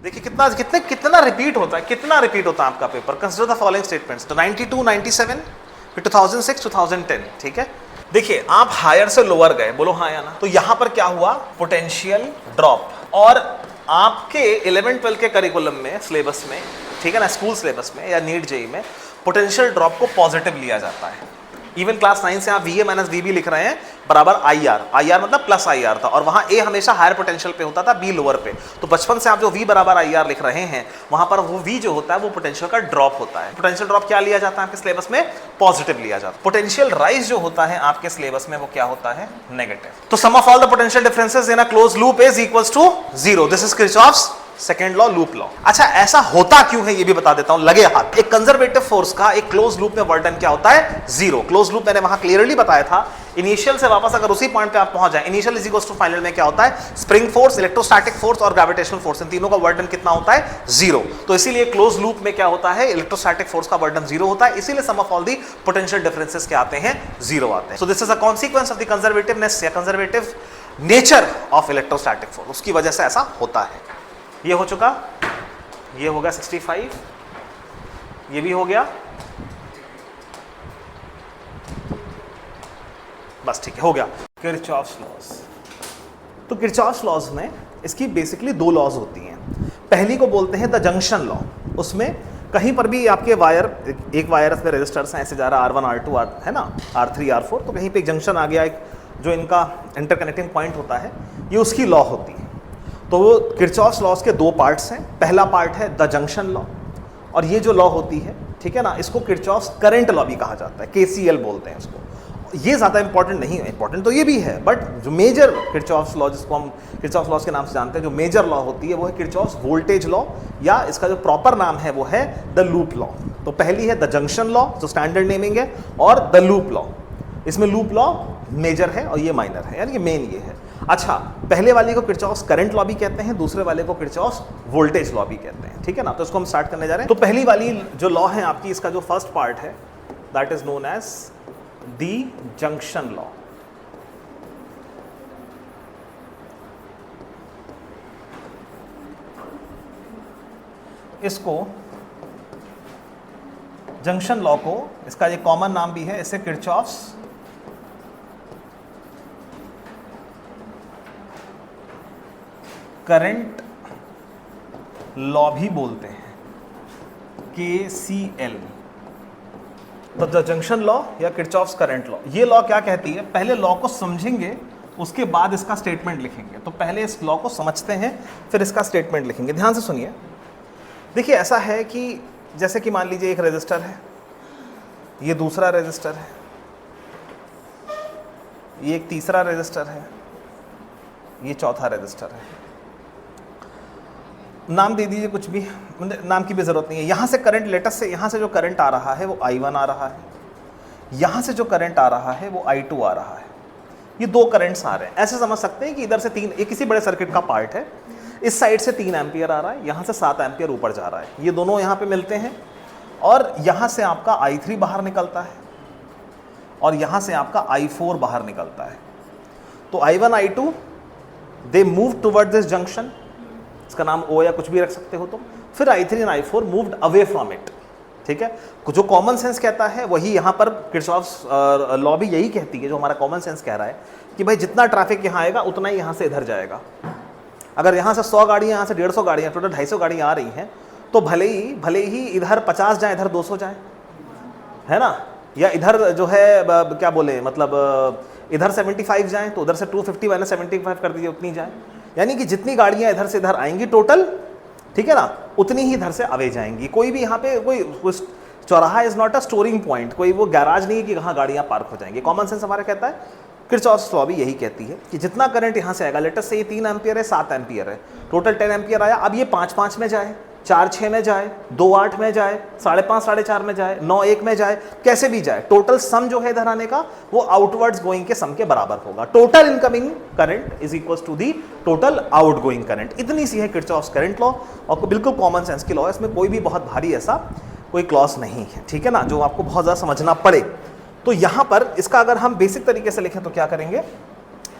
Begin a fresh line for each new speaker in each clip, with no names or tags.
देखिए कितना रिपीट होता है आपका paper. Consider the following statements, तो 92, 97, फिर 2006, 2010, ठीक है। देखिए आप हायर से लोअर गए, बोलो हाँ या ना। तो यहां पर क्या हुआ, पोटेंशियल ड्रॉप। और आपके 11-12 के करिकुलम में, सिलेबस में, ठीक है ना, स्कूल सिलेबस में या नीट जेई में पोटेंशियल ड्रॉप को पॉजिटिव लिया जाता है। इवन क्लास 9 से आप VA माइनस VB लिख रहे हैं बराबर IR मतलब प्लस IR था, और वहां A हमेशा हायर पोटेंशियल पे होता था, B लोअर पे। तो बचपन से आप जो V बराबर IR लिख रहे हैं, वहां पर वो V जो होता है वो पोटेंशियल का ड्रॉप होता है। पोटेंशियल ड्रॉप क्या लिया जाता है आपके सिलेबस में, पॉजिटिव लिया जाता है। पोटेंशियल राइज जो होता है आपके सिलेबस में वो क्या होता है, नेगेटिव। तो sum of all the potential differences in a closed loop is equals to 0। This is Kirchhoff's second law, loop law. अच्छा ऐसा होता क्यों है ये भी बता देता हूं, लगे हाथ। एक कंजर्वेटिव फोर्स का एक क्लोज लूप में वर्क डन क्या होता है, 0। क्लोज लूप मैंने वहां क्लियरली बताया था। इनिशियल से वापस अगर उसी पॉइंट पे आप पहुंच जाए, initial is equals to final में क्या होता है, स्प्रिंग फोर्स, इलेक्ट्रोस्टैटिक फोर्स और ग्रेविटेशनल फोर्स, इन तीनों का वर्क डन कितना होता है, 0। तो इसीलिए क्लोज लूप में क्या होता है, इलेक्ट्रोस्टैटिक फोर्स का वर्क डन 0 होता है। इसीलिए sum of all the potential differences क्या आते हैं, 0 आते हैं। So this is a consequence of the conservativeness या conservative nature of electrostatic force, उसकी वजह से ऐसा होता है। ये हो चुका, ये हो गया 65, ये भी हो गया, बस ठीक है, हो गया। Kirchhoff's laws. तो किरचॉफ्स लॉज में इसकी बेसिकली 2 लॉज होती हैं। पहली को बोलते हैं द जंक्शन लॉ। उसमें कहीं पर भी आपके वायर, एक वायर में रेजिस्टर्स हैं, ऐसे जा रहा R1 R2 है ना, R3 R4, तो कहीं पे एक जंक्शन आ गया, एक जो इनका इंटरकनेक्टिंग पॉइंट होता है, ये उसकी लॉ होती है। तो वो किरचॉफ्स लॉज के 2 पार्ट्स हैं। पहला पार्ट है द जंक्शन लॉ, और ये जो लॉ होती है, ठीक है ना, इसको किरचॉफ्स करंट लॉ भी कहा जाता है, KCL बोलते हैं इसको। ये ज़्यादा इंपॉर्टेंट नहीं है, इंपॉर्टेंट तो ये भी है, बट जो मेजर किरचॉफ्स लॉ, जिसको हम किरचॉफ्स लॉज के नाम से जानते हैं, जो मेजर लॉ होती है वो है किरचॉफ्स वोल्टेज लॉ, या इसका जो प्रॉपर नाम है वो है द लूप लॉ। तो पहली है द जंक्शन लॉ, जो स्टैंडर्ड नेमिंग है, और द लूप लॉ। इसमें लूप लॉ मेजर है और ये माइनर है, यानी कि मेन ये है। अच्छा, पहले वाले को किरचॉफ्स करंट लॉ भी कहते हैं, दूसरे वाले को किरचॉफ्स वोल्टेज लॉ भी कहते हैं, ठीक है ना। तो इसको हम स्टार्ट करने जा रहे हैं। तो पहली वाली जो लॉ है आपकी, इसका जो फर्स्ट पार्ट है, that is known as the junction law. इसको जंक्शन लॉ को, इसका एक कॉमन नाम भी है, इसे किरचॉफ्स करंट लॉ भी बोलते हैं, KCL। तो द जंक्शन लॉ या किरचॉफ्स करंट लॉ, ये लॉ क्या कहती है, पहले लॉ को समझेंगे उसके बाद इसका स्टेटमेंट लिखेंगे। तो पहले इस लॉ को समझते हैं, फिर इसका स्टेटमेंट लिखेंगे। ध्यान से सुनिए। देखिए ऐसा है कि जैसे कि मान लीजिए एक रेजिस्टर है, ये दूसरा रेजिस्टर है, ये एक तीसरा रेजिस्टर है, ये चौथा रेजिस्टर है। नाम दे दीजिए कुछ भी, नाम की भी जरूरत नहीं है। यहाँ से करंट, लेटेस्ट से यहाँ से जो करंट आ रहा है वो I1 आ रहा है, यहाँ से जो करंट आ रहा है वो I2 आ रहा है। ये 2 करंट्स आ रहे हैं। ऐसे समझ सकते हैं कि इधर से 3, ये किसी बड़े सर्किट का पार्ट है, इस साइड से 3 एम्पियर आ रहा है, यहाँ से 7 एम्पियर ऊपर जा रहा है। ये दोनों यहाँ पे मिलते हैं, और यहाँ से आपका I3 बाहर निकलता है, और यहाँ से आपका I4 बाहर निकलता है। तो I1 I2 they move toward this junction, इसका नाम O या कुछ भी रख सकते हो तुम। फिर I3 और I4 moved away from it, ठीक है। जो कॉमन सेंस कहता है वही यहाँ पर किरचॉफ्स लॉ भी यही कहती है, जो हमारा कॉमन सेंस कह रहा है कि भाई जितना ट्रैफिक यहाँ आएगा उतना ही यहाँ से इधर जाएगा। अगर यहाँ से 100 गाड़ियाँ, यहाँ से 150 गाड़ियाँ, टोटल 250 गाड़ियाँ आ रही हैं, तो भले ही इधर 50 जाए, इधर 200 जाए, है ना, या इधर जो है क्या बोले, मतलब इधर 75 जाए तो उधर से 250 माइनस 75 कर दीजिए, उतनी जाए। यानी कि जितनी गाड़ियां इधर से इधर आएंगी टोटल, ठीक है ना, उतनी ही इधर से अवे जाएंगी। कोई भी यहाँ पे कोई चौराहा is not a storing point, कोई वो गैराज नहीं है कि कहाँ गाड़ियां पार्क हो जाएंगी। कॉमन सेंस हमारा कहता है, किरचॉफ्स लॉ भी यही कहती है कि जितना करंट यहाँ से आएगा, लेटेस्ट से ये 3 एम्पियर है, 7 एम्पियर है, टोटल 10 एम्पियर आया। अब ये 5-5 में जाए, 4-6 में जाए, 2-8 में जाए, 5.5-4.5 में जाए, 9-1 में जाए, कैसे भी जाए, टोटल सम जो है इधर आने का वो आउटवर्ड्स गोइंग के सम के बराबर होगा। Total incoming current is equals to the total outgoing current. इतनी सी है किरचॉफ्स करंट लॉ, और बिल्कुल कॉमन सेंस की लॉ है, इसमें कोई भी बहुत भारी ऐसा कोई क्लॉज नहीं है, ठीक है ना, जो आपको बहुत ज़्यादा समझना पड़े। तो यहाँ पर इसका अगर हम बेसिक तरीके से लिखें तो क्या करेंगे,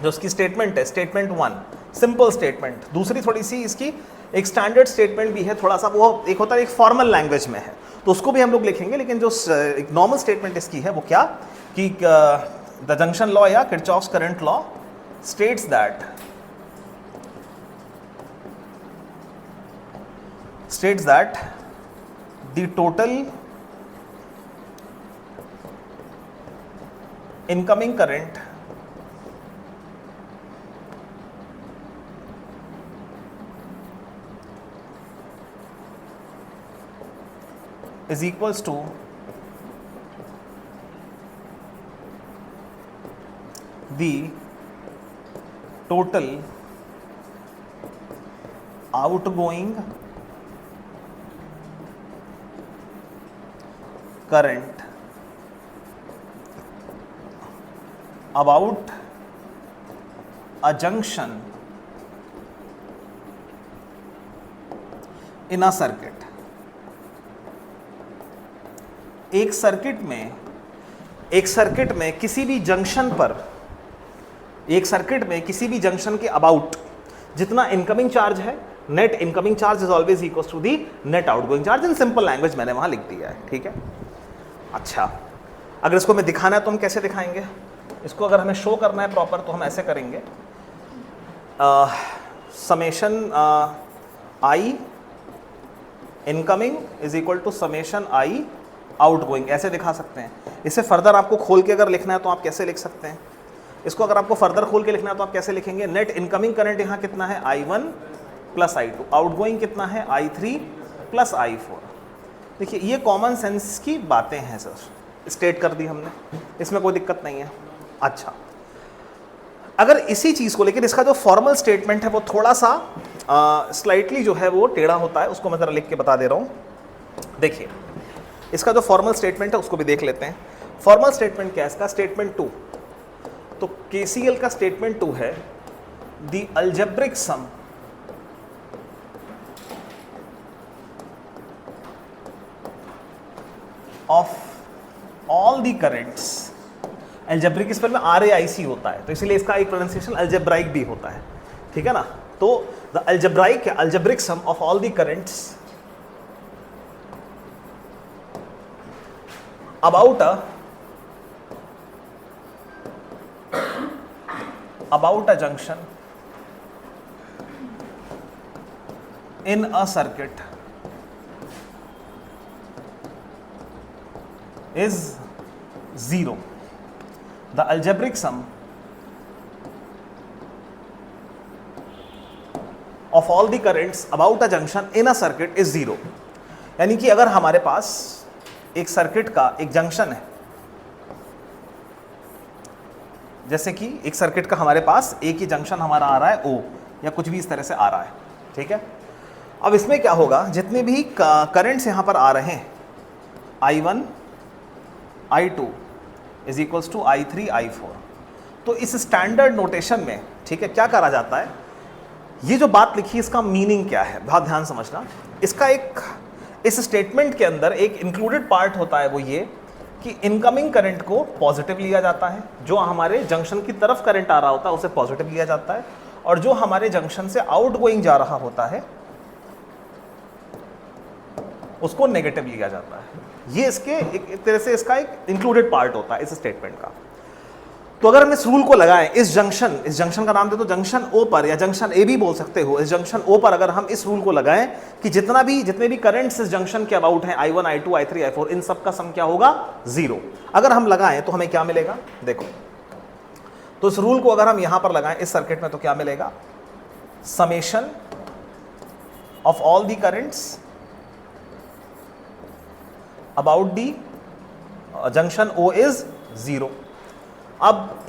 जो उसकी स्टेटमेंट है, स्टेटमेंट 1 सिंपल स्टेटमेंट, दूसरी थोड़ी सी इसकी एक स्टैंडर्ड स्टेटमेंट भी है, थोड़ा सा वो एक होता है एक फॉर्मल लैंग्वेज में है, तो उसको भी हम लोग लिखेंगे, लेकिन जो एक नॉर्मल स्टेटमेंट इसकी है वो क्या कि द जंक्शन लॉ या Kirchhoff's current law states that the total incoming current is equals to the total outgoing current about a junction in a circuit. एक सर्किट में किसी भी जंक्शन पर, एक सर्किट में किसी भी जंक्शन के अबाउट जितना इनकमिंग चार्ज है, net incoming charge is always equal to the net outgoing charge, in simple language मैंने वहां लिख दिया है, ठीक है। अच्छा, अगर इसको हमें दिखाना है तो हम कैसे दिखाएंगे इसको? अगर हमें शो करना है प्रॉपर तो हम ऐसे करेंगे, summation I incoming is equal to summation I outgoing, ऐसे दिखा सकते हैं। इसे फर्दर आपको खोल के अगर लिखना है तो आप कैसे लिख सकते हैं इसको? अगर आपको फर्दर खोल के लिखना है तो आप कैसे लिखेंगे? नेट इनकमिंग करंट यहाँ कितना है? I1 प्लस I2, आउटगोइंग कितना है? I3 plus I4। देखिए ये कॉमन सेंस की बातें हैं सर, स्टेट कर दी हमने, इसमें कोई दिक्कत नहीं है। अच्छा, अगर इसी चीज़ को, लेकिन इसका जो फॉर्मल स्टेटमेंट है वो थोड़ा सा स्लाइटली जो है वो टेढ़ा होता है, उसको मैं ज़रा लिख के बता दे रहा हूँ। देखिए इसका जो फॉर्मल स्टेटमेंट है उसको भी देख लेते हैं। फॉर्मल स्टेटमेंट क्या है इसका? स्टेटमेंट 2, तो केसीएल का स्टेटमेंट 2 है the algebraic sum of all the currents, algebraic spell में RAIC होता है, तो इसीलिए इसका एक प्रोनाउंसिएशन अलजेब्राइक भी होता है, ठीक है ना। तो the algebraic sum of all the currents about a junction in a circuit is 0. The algebraic sum of all the currents about a junction in a circuit is 0. यानी कि अगर हमारे पास एक सर्किट का एक जंक्शन है, जैसे कि एक सर्किट का हमारे पास एक ही जंक्शन हमारा आ रहा है O, या कुछ भी इस तरह से आ रहा है, ठीक है। अब इसमें क्या होगा, जितने भी करंट्स यहाँ पर आ रहे हैं I1 I2 is equals to I3 I4, तो इस स्टैंडर्ड नोटेशन में, ठीक है, क्या करा जाता है, ये जो बात लिखी इसका मीनिंग क्या है, बहुत ध्यान समझना। इसका एक इस स्टेटमेंट के अंदर एक इंक्लूडेड पार्ट होता है, वो ये कि इनकमिंग करंट को पॉजिटिव लिया जाता है, जो हमारे जंक्शन की तरफ करंट आ रहा होता है उसे पॉजिटिव लिया जाता है, और जो हमारे जंक्शन से आउटगोइंग जा रहा होता है उसको नेगेटिव लिया जाता है। ये इसके एक तरह से इसका एक इंक्लूडेड पार्ट होता है इस स्टेटमेंट का। तो अगर हम इस रूल को लगाएं, इस जंक्शन का नाम दे दो जंक्शन ओ पर, या जंक्शन ए भी बोल सकते हो, इस जंक्शन ओ पर अगर हम इस रूल को लगाएं कि जितने भी करंट्स इस जंक्शन के अबाउट हैं I1 I2 I3 I4, इन सब का सम क्या होगा? 0। अगर हम लगाएं तो हमें क्या मिलेगा? देखो, तो इस रूल को अगर हम यहां पर लगाएं इस सर्किट में तो क्या मिलेगा? Summation of all the currents about the junction O is 0। अब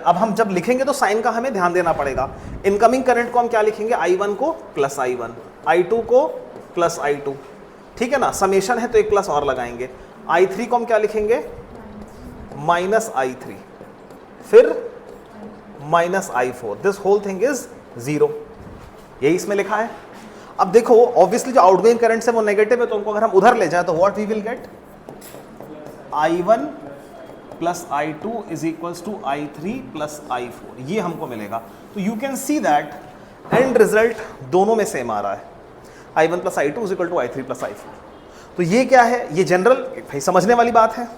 अब हम जब लिखेंगे तो साइन का हमें ध्यान देना पड़ेगा। इनकमिंग करंट को हम क्या लिखेंगे? I1 को प्लस I1, I2 को प्लस I2, ठीक है ना। समेशन है तो एक प्लस और लगाएंगे। I3 को हम क्या लिखेंगे? माइनस I3, फिर minus I4, this whole thing is 0। यही इसमें लिखा है। अब देखो, ऑब्वियसली जो आउटगोइंग करंट है वो नेगेटिव है, तो उनको अगर हम उधर ले जाए तो what we will get? I1 plus I2 is equals to I3 plus I4, ये हमको मिलेगा। तो you can see that end result दोनों में सेम आ रहा है, I1 plus I2 is equal to I3 plus I4। तो ये क्या है, ये जनरल भाई समझने वाली बात है,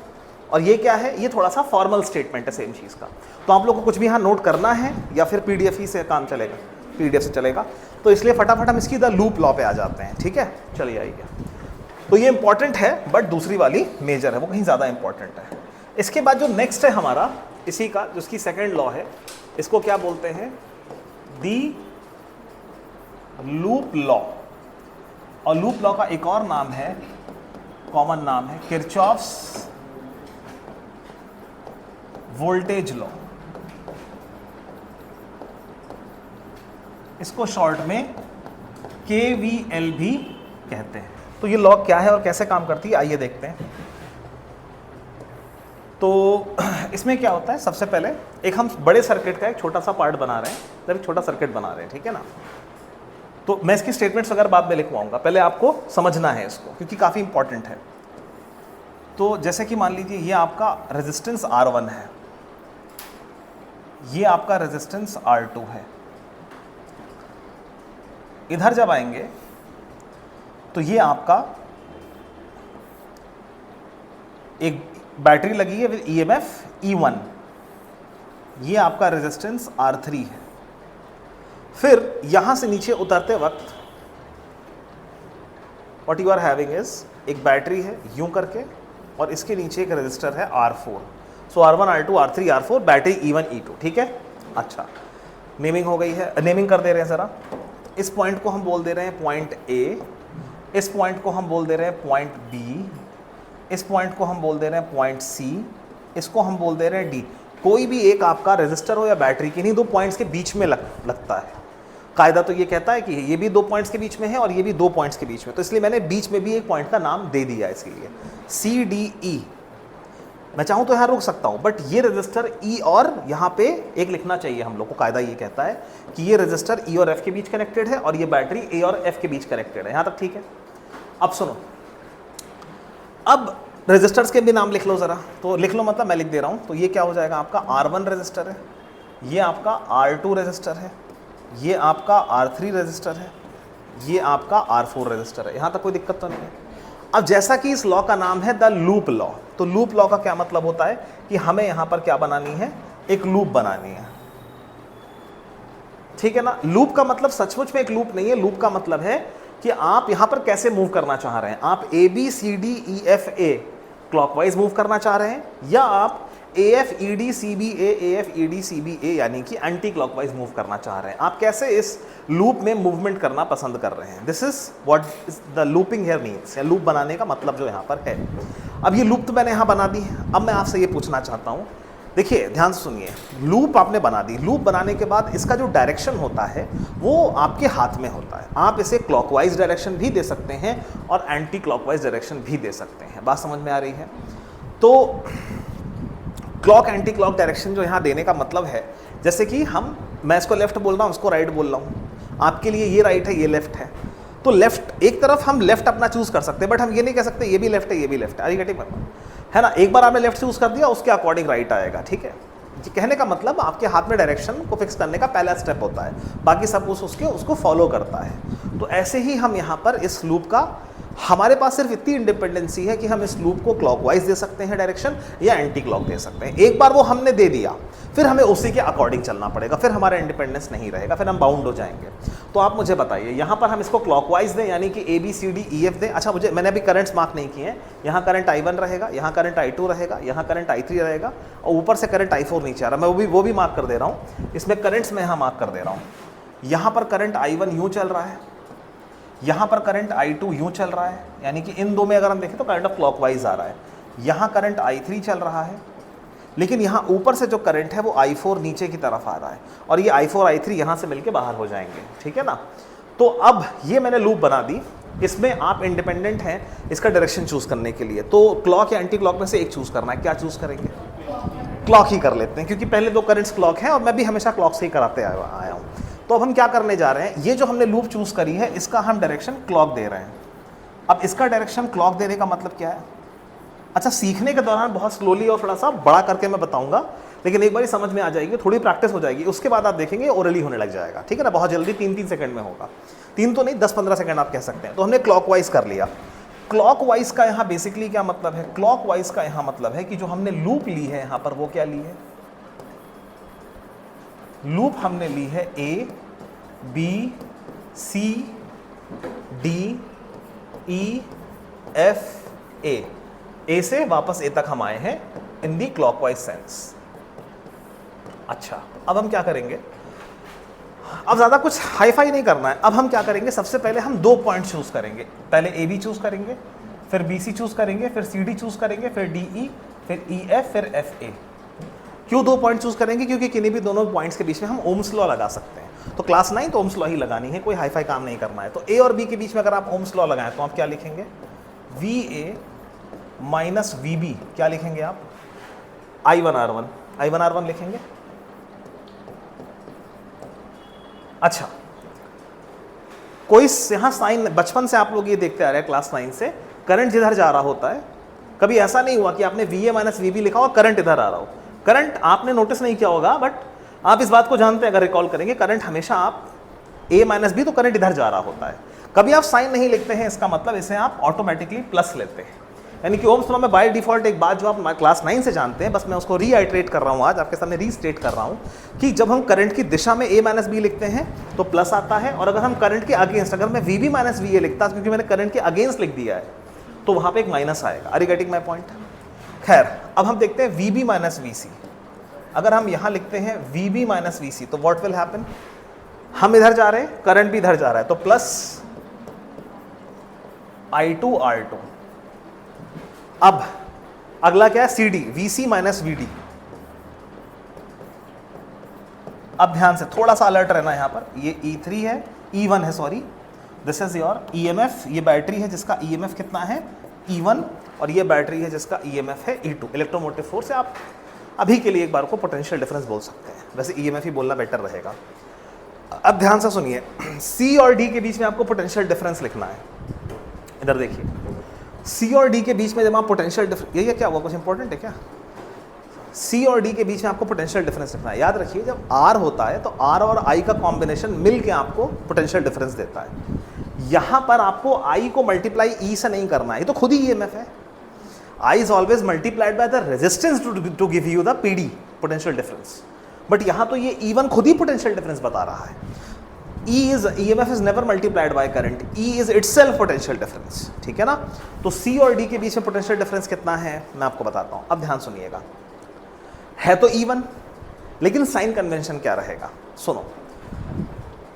और ये क्या है, ये थोड़ा सा फॉर्मल स्टेटमेंट है सेम चीज़ का। तो आप लोग को कुछ भी यहाँ नोट करना है या फिर PDF ही से काम चलेगा, PDF से चलेगा, तो इसलिए फटाफट हम इसकी द लूप लॉ पे आ जाते हैं, ठीक है। चलिए आइए, तो ये इंपॉर्टेंट है बट दूसरी वाली मेजर है, वो कहीं ज़्यादा इंपॉर्टेंट है। इसके बाद जो नेक्स्ट है हमारा इसी का, जो इसकी सेकेंड लॉ है, इसको क्या बोलते हैं, दी लूप लॉ। और लूप लॉ का एक और नाम है, कॉमन नाम है किरचॉफ्स वोल्टेज लॉ। इसको शॉर्ट में KVL भी कहते हैं। तो ये लॉ क्या है और कैसे काम करती है, आइए देखते हैं। तो इसमें क्या होता है, सबसे पहले एक हम बड़े सर्किट का एक छोटा सा पार्ट बना रहे हैं, मतलब एक छोटा सर्किट बना रहे हैं, ठीक है ना। तो मैं इसकी स्टेटमेंट्स वगैरह बाद में लिखवाऊंगा, पहले आपको समझना है इसको क्योंकि काफ़ी इंपॉर्टेंट है। तो जैसे कि मान लीजिए ये आपका रेजिस्टेंस R1 है, ये आपका रेजिस्टेंस R2 है। इधर जब आएंगे तो ये आपका एक बैटरी लगी है विद EMF E1, ये आपका रेजिस्टेंस R3 है। फिर यहां से नीचे उतरते वक्त what you are having is एक बैटरी है यूं करके, और इसके नीचे एक रेजिस्टर है R4। सो R1 R2 R3 R4, battery E1 E2, ठीक है। अच्छा, नेमिंग हो गई है, नेमिंग कर दे रहे हैं ज़रा। इस पॉइंट को हम बोल दे रहे हैं पॉइंट A, इस पॉइंट को हम बोल दे रहे हैं पॉइंट B, इस पॉइंट को हम बोल दे रहे हैं पॉइंट C, इसको हम बोल दे रहे हैं D। कोई भी एक आपका रेजिस्टर हो या बैटरी, किन्हीं दो पॉइंट्स के बीच में लगता है। कायदा तो ये कहता है कि ये भी दो पॉइंट्स के बीच में है और ये भी दो पॉइंट्स के बीच में, तो इसलिए मैंने बीच में भी एक पॉइंट का नाम दे दिया है इसके लिए, CDE। मैं चाहूँ तो यहाँ रुक सकता हूँ, बट ये रजिस्टर E और यहाँ पे एक लिखना चाहिए हम लोग को। कायदा ये कहता है कि ये रजिस्टर E और F के बीच कनेक्टेड है और ये बैटरी A और F के बीच कनेक्टेड है। यहाँ तक ठीक है। अब सुनो, अब रजिस्टर्स के भी नाम लिख लो ज़रा, तो लिख लो मतलब मैं लिख दे रहा हूँ। तो ये क्या हो जाएगा, आपका R1 रजिस्टर है, ये आपका R2 रजिस्टर है, ये आपका R3 रजिस्टर है, ये आपका R4 रजिस्टर है। यहाँ तक कोई दिक्कत तो नहीं है। अब जैसा कि इस लॉ का नाम है द लूप लॉ, तो लूप लॉ का क्या मतलब होता है कि हमें यहाँ पर क्या बनानी है, एक लूप बनानी है, ठीक है ना। लूप का मतलब सचमुच में एक लूप नहीं है, लूप का मतलब है कि आप यहाँ पर कैसे मूव करना चाह रहे हैं। आप ABCDEFA क्लॉकवाइज मूव करना चाह रहे हैं, या आप AFEDCBA AFEDCBA यानी कि एंटी क्लॉकवाइज मूव करना चाह रहे हैं। आप कैसे इस लूप में मूवमेंट करना पसंद कर रहे हैं। This is what is the looping here means, या लूप बनाने का मतलब जो यहाँ पर है। अब ये लूप तो मैंने यहाँ बना दी है। अब मैं आपसे ये पूछना चाहता हूँ, देखिए ध्यान से सुनिए, लूप आपने बना दी, लूप बनाने के बाद इसका जो डायरेक्शन होता है वो आपके हाथ में होता है। आप इसे क्लॉकवाइज डायरेक्शन भी दे सकते हैं और एंटी क्लॉकवाइज डायरेक्शन भी दे सकते हैं। बात समझ में आ रही है। तो क्लॉक एंटी क्लॉक डायरेक्शन जो यहाँ देने का मतलब है, जैसे कि मैं इसको लेफ्ट बोल रहा हूँ, उसको राइट बोल रहा हूँ, आपके लिए ये राइट है ये लेफ्ट है, तो लेफ्ट एक तरफ हम लेफ्ट अपना चूज कर सकते हैं, बट हम ये नहीं कह सकते ये भी लेफ्ट है ये भी लेफ्ट है। आर यू गेटिंग है ना। एक बार आपने लेफ्ट चूज कर दिया, उसके अकॉर्डिंग राइट आएगा, ठीक है। कहने का मतलब आपके हाथ में डायरेक्शन को फिक्स करने का पहला स्टेप होता है, बाकी सब कुछ उसको फॉलो करता है। तो ऐसे ही हम यहाँ पर इस लूप का, हमारे पास सिर्फ इतनी इंडिपेंडेंसी है कि हम इस लूप को क्लॉकवाइज दे सकते हैं डायरेक्शन, या एंटी क्लॉक दे सकते हैं। एक बार वो हमने दे दिया, फिर हमें उसी के अकॉर्डिंग चलना पड़ेगा, फिर हमारा इंडिपेंडेंस नहीं रहेगा, फिर हम बाउंड हो जाएंगे। तो आप मुझे बताइए, यहाँ पर हम इसको क्लॉकवाइज दें यानी कि ABCDEF दें। अच्छा, मैंने अभी करंट्स मार्क नहीं किए हैं। यहाँ करंट I1 रहेगा, यहाँ करंट I2 रहेगा, यहाँ करंट I3 रहेगा, और ऊपर से करंट I4 नीचे आ रहा है। मैं वो भी मार्क कर दे रहा हूँ। इसमें करंट्स मैं यहाँ मार्क कर दे रहा हूँ। यहाँ पर करंट I1 यूँ चल रहा है, यहाँ पर करंट I2 यूँ चल रहा है, यानी कि इन दो में अगर हम देखें तो करंट ऑफ क्लॉकवाइज आ रहा है। यहाँ करंट I3 चल रहा है, लेकिन यहाँ ऊपर से जो करंट है वो I4 नीचे की तरफ आ रहा है, और ये I4 I3 यहाँ से मिलके बाहर हो जाएंगे, ठीक है ना। तो अब ये मैंने लूप बना दी, इसमें आप इंडिपेंडेंट हैं इसका डायरेक्शन चूज करने के लिए। तो क्लॉक या एंटी क्लॉक में से एक चूज करना है। क्या चूज करेंगे? क्लॉक ही कर लेते हैं, क्योंकि पहले दो करंट्स क्लॉक हैं और मैं भी हमेशा क्लॉक से ही कराते आया हूँ। तो अब हम क्या करने जा रहे हैं, ये जो हमने लूप चूज करी है इसका हम डायरेक्शन क्लॉक दे रहे हैं। अब इसका डायरेक्शन क्लॉक देने का मतलब क्या है? अच्छा, सीखने के दौरान बहुत स्लोली और थोड़ा सा बड़ा करके मैं बताऊंगा, लेकिन एक बार समझ में आ जाएगी, थोड़ी प्रैक्टिस हो जाएगी, उसके बाद आप देखेंगे ओरली होने लग जाएगा, ठीक है ना, बहुत जल्दी 3-3 सेकंड में होगा, 3 तो नहीं 10-15 सेकंड आप कह सकते हैं। तो हमने क्लॉकवाइज कर लिया। क्लॉकवाइज का यहाँ बेसिकली क्या मतलब है, क्लॉकवाइज का यहाँ मतलब है कि जो हमने लूप ली है यहाँ पर वो क्या ली है, लूप हमने ली है A B C D E F A से वापस A तक हम आए हैं इन दी क्लॉकवाइज सेंस। अच्छा, अब हम क्या करेंगे, अब ज़्यादा कुछ हाई फाई नहीं करना है। अब हम क्या करेंगे, सबसे पहले हम 2 पॉइंट चूज़ करेंगे, पहले AB चूज़ करेंगे, फिर BC चूज़ करेंगे, फिर CD चूज़ करेंगे, फिर DE, फिर EF, फिर FA। क्यों 2 पॉइंट चूज़ करेंगे, क्योंकि किन्हीं भी दोनों पॉइंट्स के बीच में हम ओम्स लॉ लगा सकते हैं। तो क्लास 9 तो ओम्स लॉ ही लगानी है, कोई हाई फाई काम नहीं करना है। तो A और B के बीच में अगर आप ओम्स लॉ लगाएं तो आप क्या लिखेंगे, VA माइनस VB, क्या लिखेंगे आप, I1R1 लिखेंगे। अच्छा, कोई यहाँ साइन, बचपन से आप लोग ये देखते आ रहे हैं क्लास 9 से, करंट जिधर जा रहा होता है, कभी ऐसा नहीं हुआ कि आपने VA माइनस VB लिखा और करंट इधर आ रहा हो। करंट आपने नोटिस नहीं किया होगा, बट आप इस बात को जानते हैं, अगर रिकॉल करेंगे, करंट हमेशा आप A माइनस B, तो करंट इधर जा रहा होता है। कभी आप साइन नहीं लिखते हैं, इसका मतलब इसे आप ऑटोमेटिकली प्लस लेते हैं। यानी कि ओम्स लॉ में बाय डिफॉल्ट एक बात जो आप क्लास 9 से जानते हैं, बस मैं उसको रीआइट्रेट कर रहा हूँ, आज आपके सामने रीस्टेट कर रहा हूँ कि जब हम करंट की दिशा में A माइनस B लिखते हैं तो प्लस आता है, और अगर हम करंट के अगेंस्ट, अगर मैं VB माइनस VA लिखता, क्योंकि मैंने करंट के अगेंस्ट लिख दिया है, तो वहाँ पे एक माइनस आएगा। Are you getting my point? खैर, अब हम देखते हैं VB माइनस VC। अगर हम यहाँ लिखते हैं VB माइनस VC, तो व्हाट विल हैपन, हम इधर जा रहे हैं, करंट भी इधर जा रहा है, तो प्लस I2R2। अब अगला क्या है, CD, VC माइनस VD। अब ध्यान से थोड़ा सा अलर्ट रहना है यहाँ पर, ये E3 है, E1 है, sorry, this is your EMF, ये बैटरी है जिसका EMF कितना है, E1, और ये बैटरी है जिसका EMF है E2। इलेक्ट्रोमोटिव फोर्स से आप अभी के लिए एक बार को पोटेंशियल डिफरेंस बोल सकते हैं, वैसे EMF ही बोलना बेटर रहेगा। अब ध्यान से सुनिए, C और D के बीच में आपको पोटेंशियल डिफरेंस लिखना है। इधर देखिए, C और D के बीच में जब आप पोटेंशियल डिफरेंस, ये क्या हुआ, कुछ इंपॉर्टेंट है क्या, C और D के बीच में आपको पोटेंशियल डिफरेंस लिखना है। याद रखिए, जब R होता है तो R और I का कॉम्बिनेशन मिल के आपको पोटेंशियल डिफरेंस देता है। यहाँ पर आपको I को मल्टीप्लाई E से नहीं करना है, ये तो खुद ही EMF है। I is always multiplied by the resistance to give you the PD, potential difference। But यहाँ तो ये E1 खुद ही पोटेंशियल डिफरेंस बता रहा है। EMF is never multiplied by current, E is itself potential difference, ठीक है ना। तो C और D के बीच में पोटेंशियल डिफरेंस कितना है, मैं आपको बताता हूँ। अब ध्यान सुनिएगा, है तो E1, लेकिन साइन कन्वेंशन क्या रहेगा, सुनो।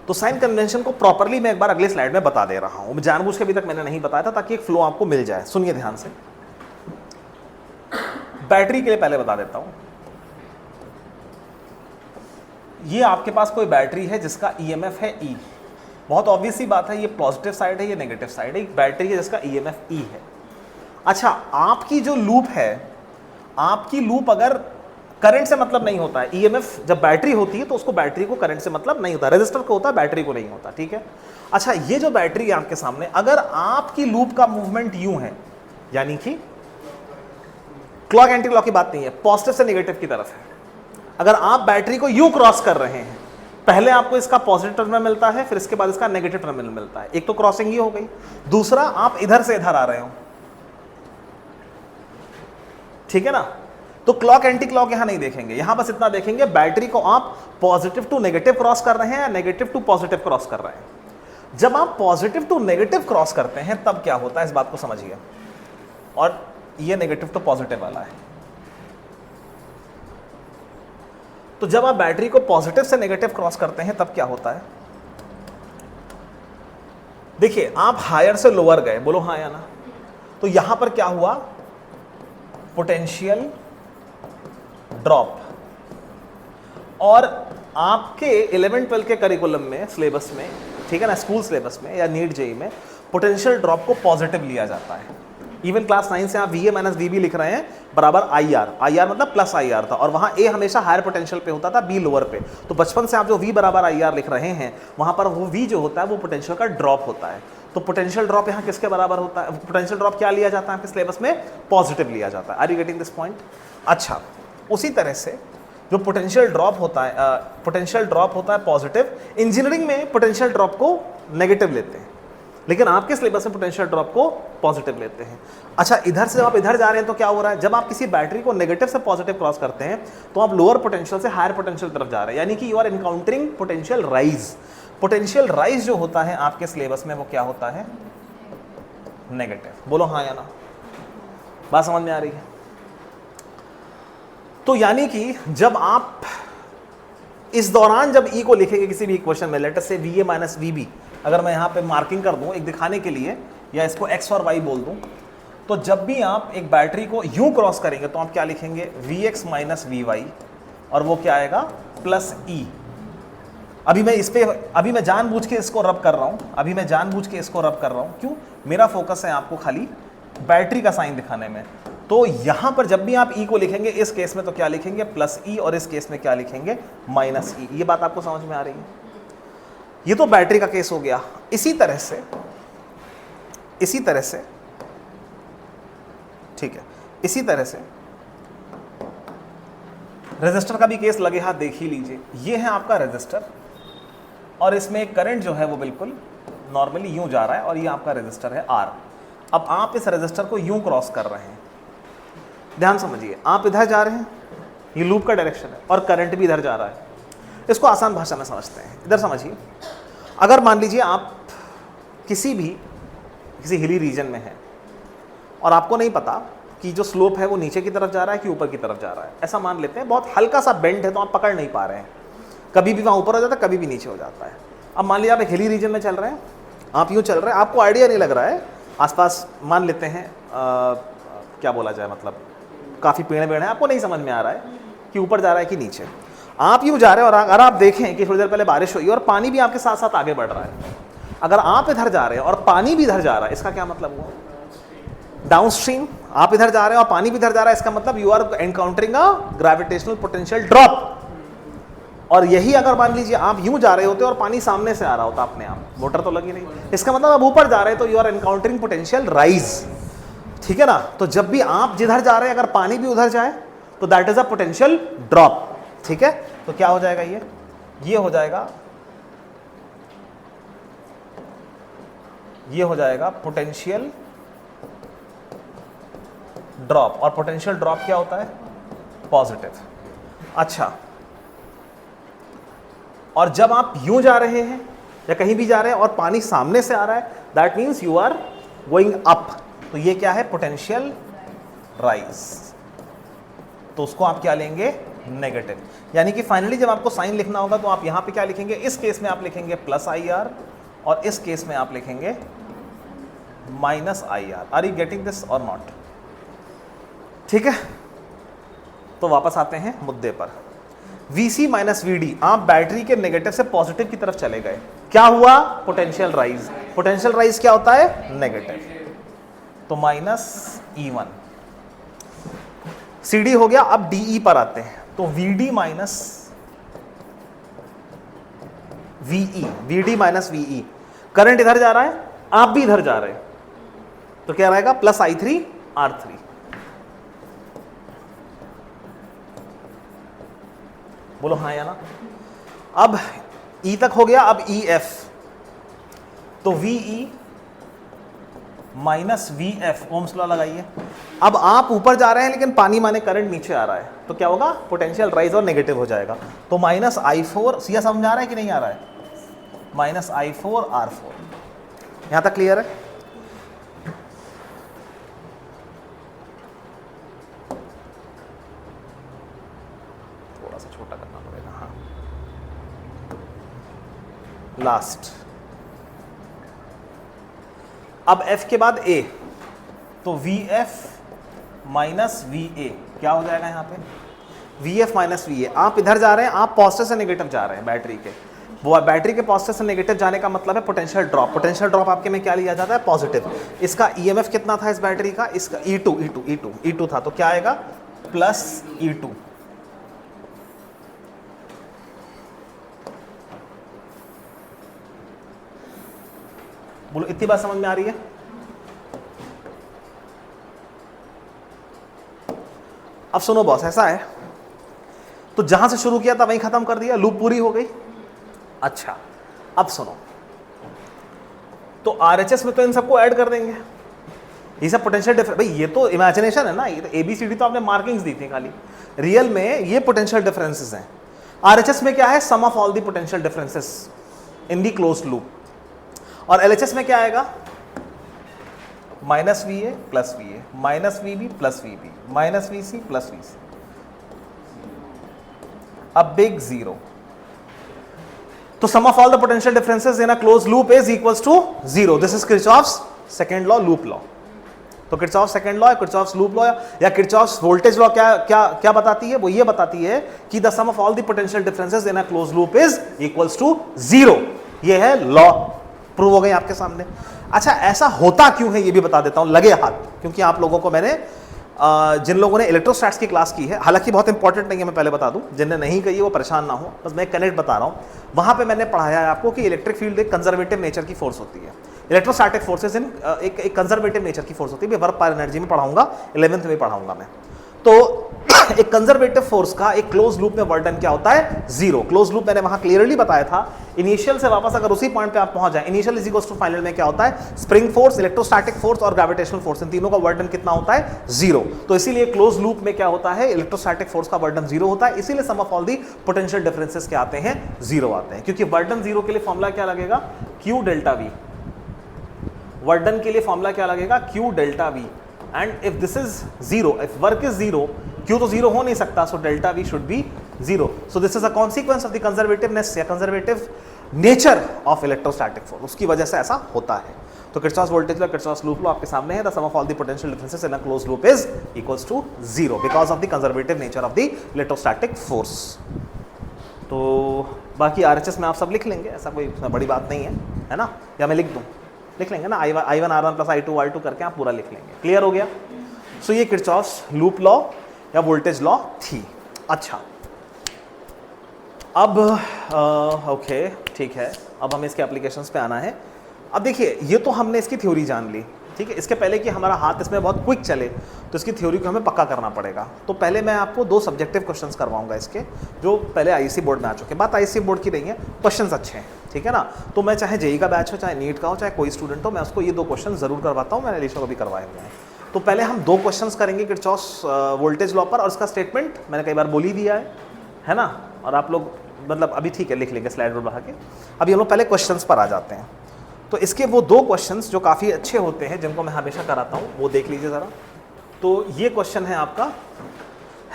तो साइन कन्वेंशन को प्रॉपरली मैं एक बार अगले स्लाइड में बता दे रहा हूँ, जानबूझ के अभी तक मैंने नहीं बताया था, ताकि एक फ्लो आपको मिल जाए। सुनिए ध्यान से, बैटरी के लिए पहले बता देता हूँ। ये आपके पास कोई बैटरी है जिसका EMF है E। बहुत ऑब्वियस सी बात है, ये पॉजिटिव साइड है, ये नेगेटिव साइड है। एक बैटरी है जिसका EMF E है। अच्छा, आपकी जो लूप है, आपकी लूप अगर करंट से मतलब नहीं होता है, EMF जब बैटरी होती है तो उसको बैटरी को करंट से मतलब नहीं होता, रेजिस्टर को होता है, बैटरी को नहीं होता, ठीक है। अच्छा, ये जो बैटरी है आपके सामने, अगर आपकी लूप का मूवमेंट यूं है, यानी कि क्लॉक एंटी क्लॉक की बात नहीं है, पॉजिटिव से नेगेटिव की तरफ है। अगर आप बैटरी को यूं क्रॉस कर रहे हैं, पहले आपको इसका पॉजिटिव टर्मिनल मिलता है, फिर इसके बाद इसका नेगेटिव टर्मिनल मिलता है। एक तो क्रॉसिंग ये हो गई, दूसरा आप इधर से इधर आ रहे हो, ठीक है ना। तो क्लॉक एंटी क्लॉक यहां नहीं देखेंगे, यहां बस इतना देखेंगे, बैटरी को आप पॉजिटिव टू नेगेटिव क्रॉस कर रहे हैं या नेगेटिव टू पॉजिटिव क्रॉस कर रहे हैं। जब आप पॉजिटिव टू नेगेटिव क्रॉस करते हैं तब क्या होता है, इस बात को समझिए। और ये नेगेटिव टू पॉजिटिव वाला है। तो जब आप बैटरी को पॉजिटिव से नेगेटिव क्रॉस करते हैं तब क्या होता है, देखिए, आप हायर से लोअर गए, बोलो हाँ या ना। तो यहां पर क्या हुआ, पोटेंशियल ड्रॉप। और आपके 11-12 के करिकुलम में, सिलेबस में, ठीक है ना, स्कूल सिलेबस में या नीट जेई में पोटेंशियल ड्रॉप को पॉजिटिव लिया जाता है। इवन क्लास 9 से आप VA माइनस VB लिख रहे हैं बराबर IR मतलब प्लस IR था, और वहाँ A हमेशा हायर पोटेंशियल पे होता था, B लोअर पे। तो बचपन से आप जो V बराबर IR लिख रहे हैं, वहाँ पर वो V जो होता है वो पोटेंशियल का ड्रॉप होता है। तो पोटेंशियल ड्रॉप यहाँ किसके बराबर होता है, पोटेंशियल ड्रॉप क्या लिया जाता है आपके सिलेबस में, पॉजिटिव लिया जाता है। Are you getting this point? अच्छा, उसी तरह से जो पोटेंशियल ड्रॉप होता है पॉजिटिव। इंजीनियरिंग में पोटेंशियल ड्रॉप को नेगेटिव लेते हैं, लेकिन आपके सिलेबस में पोटेंशियल ड्रॉप को पॉजिटिव लेते हैं। अच्छा, इधर से आप इधर जा रहे हैं तो क्या हो रहा है, जब आप किसी बैटरी को नेगेटिव से पॉजिटिव क्रॉस करते हैं तो आप लोअर पोटेंशियल से हायर पोटेंशियल तरफ जा रहे हैं, यानी कि you are encountering potential rise. Potential rise जो होता है आपके सिलेबस में वो क्या होता है, नेगेटिव। बोलो हाँ या ना, बात समझ में आ रही है? तो यानी कि जब आप इस दौरान जब ई को लिखेंगे किसी भी इक्वेशन में, लेटर से V A minus V B, अगर मैं यहाँ पे मार्किंग कर दूँ एक दिखाने के लिए, या इसको एक्स और वाई बोल दूँ, तो जब भी आप एक बैटरी को यूं क्रॉस करेंगे तो आप क्या लिखेंगे, V X minus V Y, और वो क्या आएगा, प्लस ई। अभी मैं जानबूझ के इसको रब कर रहा हूँ, क्यों, मेरा फोकस है आपको खाली बैटरी का साइन दिखाने में। तो यहां पर जब भी आप ई को लिखेंगे इस केस में तो क्या लिखेंगे, प्लस ई, और इस केस में क्या लिखेंगे, माइनस ई। ये बात आपको समझ में आ रही है? ये तो बैटरी का केस हो गया। इसी तरह से ठीक है, इसी तरह से रेजिस्टर का भी केस लगे हाथ देख ही लीजिए। ये है आपका रेजिस्टर, और इसमें एक करंट जो है वो बिल्कुल नॉर्मली यूं जा रहा है, और ये आपका रेजिस्टर है आर। अब आप इस रेजिस्टर को यूं क्रॉस कर रहे हैं, ध्यान समझिए, आप इधर जा रहे हैं, ये लूप का डायरेक्शन है, और करंट भी इधर जा रहा है। इसको आसान भाषा में समझते हैं, इधर समझिए। अगर मान लीजिए आप किसी हिली रीजन में हैं और आपको नहीं पता कि जो स्लोप है वो नीचे की तरफ जा रहा है कि ऊपर की तरफ जा रहा है, ऐसा मान लेते हैं, बहुत हल्का सा बेंड है तो आप पकड़ नहीं पा रहे हैं, कभी भी वहाँ ऊपर हो जाता है, कभी भी नीचे हो जाता है। अब मान लीजिए आप एक हिली रीजन में चल रहे हैं, आप यूँ चल रहे हैं, आपको आइडिया नहीं लग रहा है, आसपास मान लेते हैं क्या बोला जाए, मतलब काफ़ी पेड़ हैं, आपको नहीं समझ में आ रहा है कि ऊपर जा रहा है कि नीचे। आप यूँ जा रहे हैं, और अगर आप देखें कि थोड़ी देर पहले बारिश हुई और पानी भी आपके साथ साथ आगे बढ़ रहा है, अगर आप इधर जा रहे हैं और पानी भी इधर जा रहा है, इसका क्या मतलब हुआ, डाउनस्ट्रीम आप इधर जा रहे हैं और पानी भी इधर जा रहा है, इसका मतलब you are encountering a gravitational potential drop. और यही अगर मान लीजिए आप यूं जा रहे होते और पानी सामने से आ रहा होता अपने आप, मोटर तो लगी नहीं, इसका मतलब आप ऊपर जा रहे हैं तो you are encountering potential rise. ठीक है ना? तो जब भी आप जिधर जा रहे हैं अगर पानी भी उधर जाए तो that is a potential drop. ठीक है, तो क्या हो जाएगा, ये हो जाएगा पोटेंशियल ड्रॉप। और पोटेंशियल ड्रॉप क्या होता है, पॉजिटिव। अच्छा, और जब आप यूं जा रहे हैं या कहीं भी जा रहे हैं और पानी सामने से आ रहा है, that means you are going up, तो ये क्या है, पोटेंशियल राइज। तो उसको आप क्या लेंगे, नेगेटिव। यानी कि फाइनली जब आपको साइन लिखना होगा तो आप यहां पे क्या लिखेंगे, इस केस में आप लिखेंगे प्लस आई आर, और इस केस में आप लिखेंगे minus I R. Are you getting this और नॉट? ठीक है, तो वापस आते हैं मुद्दे पर। Vc माइनस Vd, आप बैटरी के नेगेटिव से पॉजिटिव की तरफ चले गए, क्या हुआ, पोटेंशियल राइज। पोटेंशियल राइज क्या होता है, नेगेटिव, तो माइनस E1। Cd हो गया, अब De पर आते हैं, तो Vd minus Ve, Vd minus Ve, current इधर जा रहा है, आप भी इधर जा रहे हैं, तो क्या रहेगा, प्लस I3 R3। बोलो हाँ या ना? अब E तक हो गया, अब EF, तो VE minus VF, Ohm's law लगाइए। अब आप ऊपर जा रहे हैं लेकिन पानी माने करंट नीचे आ रहा है, तो क्या होगा, पोटेंशियल राइज और नेगेटिव हो जाएगा, तो माइनस I4, सीधा समझ आ रहा है कि नहीं आ रहा है, माइनस I4 R4। यहां तक क्लियर है? छोटा करना पड़ेगा, हाँ, लास्ट। अब F के बाद A, तो VF माइनस VA क्या हो जाएगा यहाँ पे, VF माइनस VA। आप इधर जा रहे हैं, आप पॉजिटिव से नेगेटिव जा रहे हैं बैटरी के, वो बैटरी के पॉजिटिव से नेगेटिव जाने का मतलब है पोटेंशियल ड्रॉप। पोटेंशियल ड्रॉप आपके में क्या लिया जाता है, पॉजिटिव। इसका EMF कितना था इस बैटरी का, इसका E2 था, तो क्या आएगा, प्लस E2। बोलो इतनी बात समझ में आ रही है? अब सुनो बॉस, ऐसा है तो जहां से शुरू किया था वहीं खत्म कर दिया, लूप पूरी हो गई। अच्छा अब सुनो, तो RHS में तो इन सबको ऐड कर देंगे, ये सब पोटेंशियल डिफरेंस। भाई ये तो इमेजिनेशन है ना, ये तो ABCD तो आपने मार्किंग्स दी थी खाली, रियल में ये पोटेंशियल डिफरेंसेस हैं। RHS में क्या है, sum of all the potential differences in the closed loop, और LHS में क्या आएगा, minus VA plus VA minus VB plus VB minus VC plus VC, a big zero. तो sum of all the potential differences in a closed loop is equals to 0. This is Kirchhoff's second law, loop law. तो Kirchhoff's second law, Kirchhoff's loop law या Kirchhoff's voltage law क्या बताती है, वो ये बताती है कि the sum of all the potential differences in a closed loop is equals to 0. ये है लॉ, प्रूव हो गई आपके सामने। अच्छा ऐसा होता क्यों है ये भी बता देता हूं, लगे हाथ, क्योंकि आप लोगों को मैंने जिन लोगों ने इलेक्ट्रोस्टैट्स की क्लास की है, हालांकि बहुत इंपॉर्टेंट नहीं है, मैं पहले बता दूं, जिनने नहीं कही वो परेशान ना हो, बस मैं कनेक्ट बता रहा हूं। वहां पे मैंने पढ़ाया है आपको कि इलेक्ट्रिक फील्ड एक कंजर्वेटिव नेचर की फोर्स होती है, इलेक्ट्रोस्टैटिक फोर्सेस इन एक कंजर्वेटिव नेचर की फोर्स होती है। वर्क पर एनर्जी में पढ़ाऊंगा, 11th में पढ़ाऊंगा मैं। तो एक कंजर्वेटिव फोर्स का एक क्लोज लूप में वर्क डन क्या होता है, 0। क्लोज लूप मैंने वहां क्लियरली बताया था, इनिशियल से वापस अगर उसी पॉइंट पे आप पहुंच जाए, initial is equals to final में क्या होता है, स्प्रिंग फोर्स, इलेक्ट्रोस्टैटिक फोर्स और ग्रेविटेशनल फोर्स, इन तीनों का वर्क डन कितना होता है, 0। तो इसीलिए क्लोज लूप में क्या होता है, इलेक्ट्रोस्टैटिक फोर्स का वर्क डन 0 होता है, इसीलिए sum of all the potential differences क्या आते हैं, 0 आते हैं, क्योंकि वर्क डन 0 के लिए फॉर्मूला क्या लगेगा, Q delta V। Work done के लिए फॉर्मूला क्या लगेगा, Q delta V। And if this is 0, if work is 0, Q तो 0 हो नहीं सकता, so delta V should be 0। So this is a consequence of the conservativeness या conservative nature of electrostatic force, उसकी वजह से ऐसा होता है। तो Kirchhoff's voltage law, Kirchhoff's loop law आपके सामने है, the sum of all the potential differences in a closed loop is equals to 0 because of the conservative nature of the electrostatic force. तो बाकी RHS में आप सब लिख लेंगे, ऐसा कोई बड़ी बात नहीं है ना, या मैं लिख दूं, लिख लेंगे ना, I1 R1 plus I2 R2 करके आप पूरा लिख लेंगे। क्लियर हो गया। सो ये किरचॉफ्स लूप लॉ या वोल्टेज लॉ थी। अच्छा अब ओके ठीक है, अब हमें इसके एप्लीकेशंस पे आना है। अब देखिए ये तो हमने इसकी थ्योरी जान ली, ठीक है, इसके पहले कि हमारा हाथ इसमें बहुत क्विक चले तो इसकी थ्योरी को हमें पक्का करना पड़ेगा। तो पहले मैं आपको 2 सब्जेक्टिव क्वेश्चंस करवाऊंगा इसके, जो पहले IC बोर्ड में आ चुके हैं। बात IC बोर्ड की नहीं है, क्वेश्चंस अच्छे हैं, ठीक है ना। तो मैं चाहे JEE का बैच हो, चाहे नीट का हो, चाहे कोई स्टूडेंट हो, मैं उसको ये 2 क्वेश्चन जरूर करवाता हूँ, मैंने अलीशा को भी करवाए हुए हैं। तो पहले हम 2 क्वेश्चंस करेंगे किरचॉफ्स वोल्टेज लॉ पर, और उसका स्टेटमेंट मैंने कई बार बोल ही दिया है ना, और आप लोग मतलब अभी ठीक है लिख लेंगे स्लाइड पर बहा के। अभी हम लोग पहले क्वेश्चंस पर आ जाते हैं। तो इसके वो 2 क्वेश्चंस जो काफ़ी अच्छे होते हैं, जिनको मैं हमेशा कराता हूँ, वो देख लीजिए ज़रा। तो ये क्वेश्चन है आपका,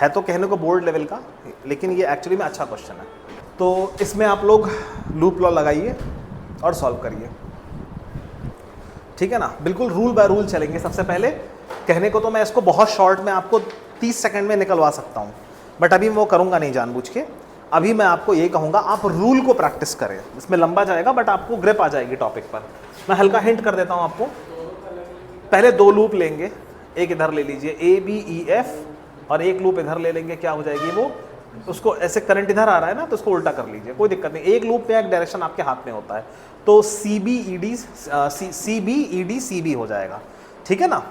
है तो कहने को बोर्ड लेवल का, लेकिन ये एक्चुअली में अच्छा क्वेश्चन है। तो इसमें आप लोग लूप लॉ लगाइए और सॉल्व करिए, ठीक है ना, बिल्कुल रूल बाय रूल चलेंगे। सबसे पहले कहने को तो मैं इसको बहुत शॉर्ट में आपको 30 सेकंड में निकलवा सकता हूँ, बट अभी वो करूँगा नहीं जानबूझ के। अभी मैं आपको यही कहूँगा, आप रूल को प्रैक्टिस करें, इसमें लंबा जाएगा बट आपको ग्रिप आ जाएगी टॉपिक पर। मैं हल्का हिंट कर देता हूँ आपको, पहले 2 लूप लेंगे, एक इधर ले लीजिए ABEF, और एक लूप इधर ले लेंगे, क्या हो जाएगी वो, उसको ऐसे करंट इधर आ रहा है ना, तो उसको उल्टा कर लीजिए, कोई दिक्कत नहीं। एक लूप में एक डायरेक्शन आपके हाथ में होता है, तो CBED CB हो जाएगा, ठीक है ना।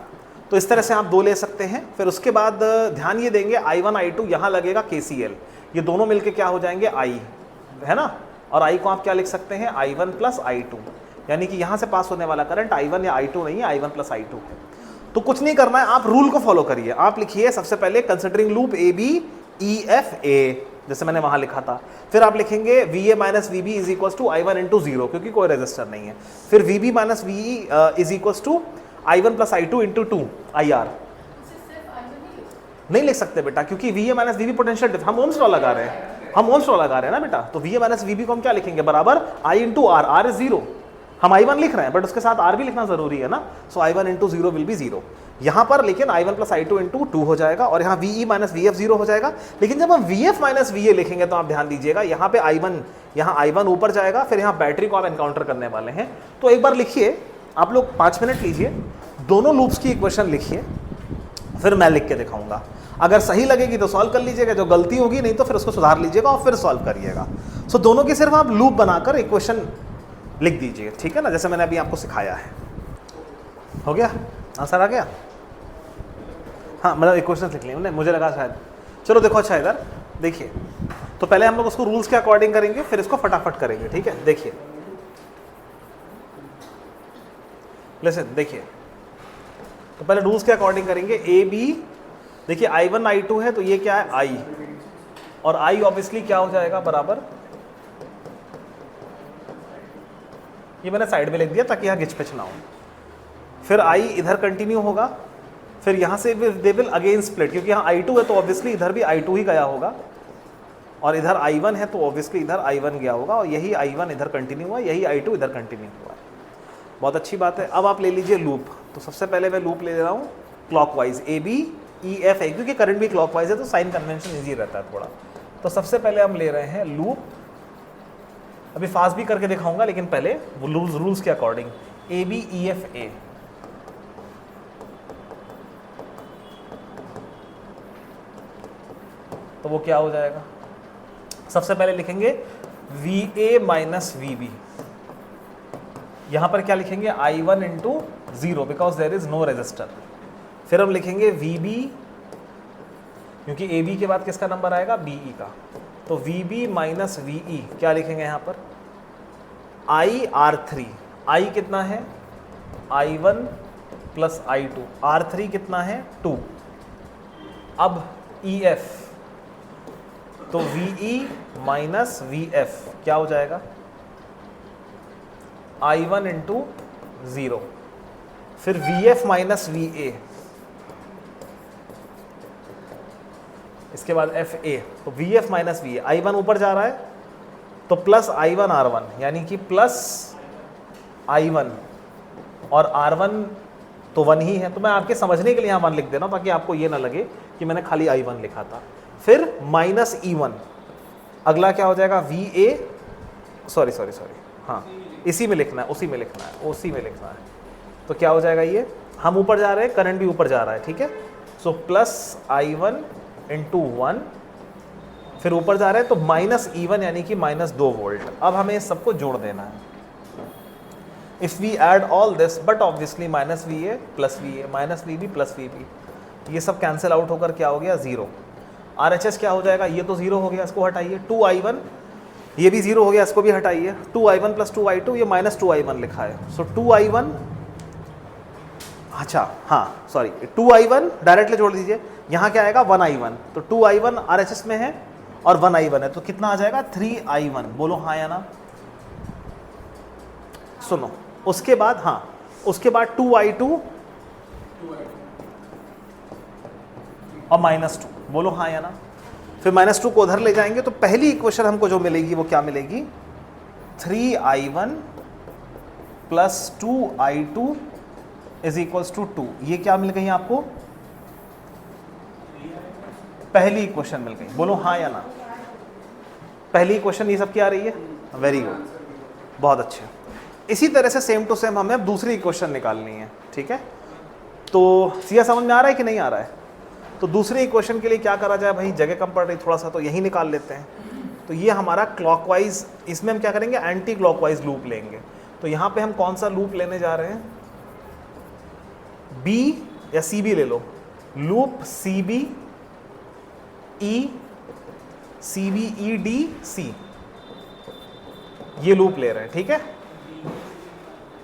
तो इस तरह से आप 2 ले सकते हैं। फिर उसके बाद ध्यान ये देंगे, I1 I2 यहाँ लगेगा KCL, ये दोनों मिलके क्या हो जाएंगे I, है ना, और I को आप क्या लिख सकते हैं, I1 प्लस I2, यानी कि यहाँ से पास होने वाला करंट I1 या I2 नहीं है, I1 प्लस I2 है। तो कुछ नहीं करना है, आप रूल को फॉलो करिए। आप लिखिए सबसे पहले कंसिडरिंग लूप ABEFA, जैसे मैंने वहाँ लिखा था। फिर आप लिखेंगे VA minus VB is equals to I1 into 0, क्योंकि कोई रेजिस्टर नहीं है। फिर VB minus VE is equals to I1 plus I2 into 2 IR। नहीं लिख सकते बेटा, क्योंकि VA minus VB potential difference, हम ओम्स लॉ लगा रहे हैं, हम ओम्स लॉ लगा रहे हैं ना बेटा। तो VA माइनस VB को हम क्या लिखेंगे, बराबर I into R, R is 0। हम I1 लिख रहे हैं बट उसके साथ R भी लिखना जरूरी है ना, सो I1 इंटू 0 विल बी 0 यहाँ पर, लेकिन I1 प्लस I2 इंटू 2 हो जाएगा, और यहाँ VE माइनस VF 0 हो जाएगा। लेकिन जब हम VF माइनस VA लिखेंगे तो आप ध्यान दीजिएगा, यहाँ पे यहाँ I1 ऊपर जाएगा, फिर यहाँ बैटरी को आप एनकाउंटर करने वाले हैं। तो एक बार लिखिए, आप लोग 5 मिनट लीजिए, दोनों लूप्स की इक्वेशन लिखिए, फिर मैं लिख के दिखाऊंगा। अगर सही लगेगी तो सॉल्व कर लीजिएगा, जो गलती होगी नहीं तो फिर उसको सुधार लीजिएगा और फिर सॉल्व करिएगा। सो दोनों की सिर्फ आप लूप बनाकर इक्वेशन लिख दीजिए, ठीक है ना, जैसे मैंने अभी आपको सिखाया है। हो गया, आंसर आ गया? हाँ, मतलब इक्वेशन लिख लें, मुझे लगा शायद। चलो देखो, अच्छा इधर देखिए, तो पहले हम लोग उसको रूल्स के अकॉर्डिंग करेंगे, फिर इसको फटाफट करेंगे, ठीक है। देखिए लिसन, देखिए तो पहले रूल्स के अकॉर्डिंग करेंगे। ए बी, देखिए I1 I2 है तो ये क्या है I, और I ऑब्वियसली क्या हो जाएगा बराबर, ये मैंने साइड में लिख दिया ताकि यहाँ घिच पिच ना हो। फिर I इधर कंटिन्यू होगा, फिर यहाँ से दे विल अगेन स्प्लिट, क्योंकि यहाँ I2 है तो ऑब्वियसली इधर भी I2 ही गया होगा, और इधर I1 है तो ऑब्वियसली इधर I1 गया होगा, और यही I1 इधर कंटिन्यू हुआ, यही I2 इधर कंटिन्यू हुआ। बहुत अच्छी बात है। अब आप ले लीजिए लूप। तो सबसे पहले मैं लूप ले रहा हूँ clockwise, A B E F है, क्योंकि करंट भी क्लॉकवाइज है तो साइन कन्वेंशन इजी रहता है थोड़ा। तो सबसे पहले हम ले रहे हैं लूप, अभी फास्ट भी करके दिखाऊंगा लेकिन पहले वो रूल्स के according. A B E F A, तो वो क्या हो जाएगा, सबसे पहले लिखेंगे V A minus V B. यहां पर क्या लिखेंगे I1 into 0 because there is no resistor. फिर हम लिखेंगे वी बी, क्योंकि ए बी के बाद किसका नंबर आएगा बीई का, तो वी बी माइनस वीई क्या लिखेंगे यहां पर I R3। I कितना है I1 प्लस I2, R3 कितना है 2। अब EF तो VE माइनस VF क्या हो जाएगा I1 इंटू 0। फिर VF माइनस VA, इसके बाद FA, तो VF माइनस VA, I1 ऊपर जा रहा है तो प्लस I1 R1, यानी कि प्लस I1 और R1 तो 1 ही है, तो मैं आपके समझने के लिए यहाँ 1 लिख दे रहा हूँ ताकि आपको ये ना लगे कि मैंने खाली I1 लिखा था। फिर माइनस E1, अगला क्या हो जाएगा VA, सॉरी हाँ इसी में लिखना है, उसी में लिखना है। तो क्या हो जाएगा ये, हम ऊपर जा रहे हैं, करंट भी ऊपर जा रहा है, ठीक है। सो प्लस I1 इंटू 1, फिर ऊपर जा रहे हैं तो माइनस E1 यानी कि माइनस 2 वोल्ट। अब हमें इस सबको जोड़ देना है। If we add all this, but obviously minus VA plus VA minus VB plus VB, ये सब कैंसिल आउट होकर क्या हो गया 0। RHS क्या हो जाएगा, ये तो 0 हो गया, इसको हटाइए। 2I1, ये भी 0 हो गया, इसको भी हटाइए। 2I1 प्लस 2I2, ये माइनस 2I1 लिखा है। सो 2I1, अच्छा हाँ सॉरी 2I1 डायरेक्टली जोड़ दीजिए, यहाँ क्या आएगा 1I1, तो 2I1 RHS में है और 1I1 है, तो कितना आ जाएगा 3I1। बोलो हाँ या ना। सुनो, उसके बाद हाँ, उसके बाद 2I2 और माइनस 2, बोलो हाँ या ना। फिर माइनस 2 को उधर ले जाएंगे तो पहली इक्वेशन हमको जो मिलेगी वो क्या मिलेगी 3I1 plus 2I2 is equals to 2। ये क्या मिल गई आपको, पहली इक्वेशन मिल गई। बोलो हाँ या ना। पहली इक्वेशन ये सब क्या आ रही है, वेरी गुड, बहुत अच्छे। इसी तरह से सेम टू सेम हमें अब दूसरी इक्वेशन निकालनी है, ठीक है। तो सीधा समझ में आ रहा है कि नहीं आ रहा है। तो दूसरी इक्वेशन के लिए क्या करा जाए भाई, जगह कम पड़ रही थोड़ा सा, तो यही निकाल लेते हैं। तो ये हमारा क्लॉकवाइज, इसमें हम क्या करेंगे एंटी क्लॉकवाइज लूप लेंगे। तो यहाँ पे हम कौन सा लूप लेने जा रहे हैं, बी या सी बी ले लो, loop C B E D C, ये लूप ले रहे हैं, ठीक है।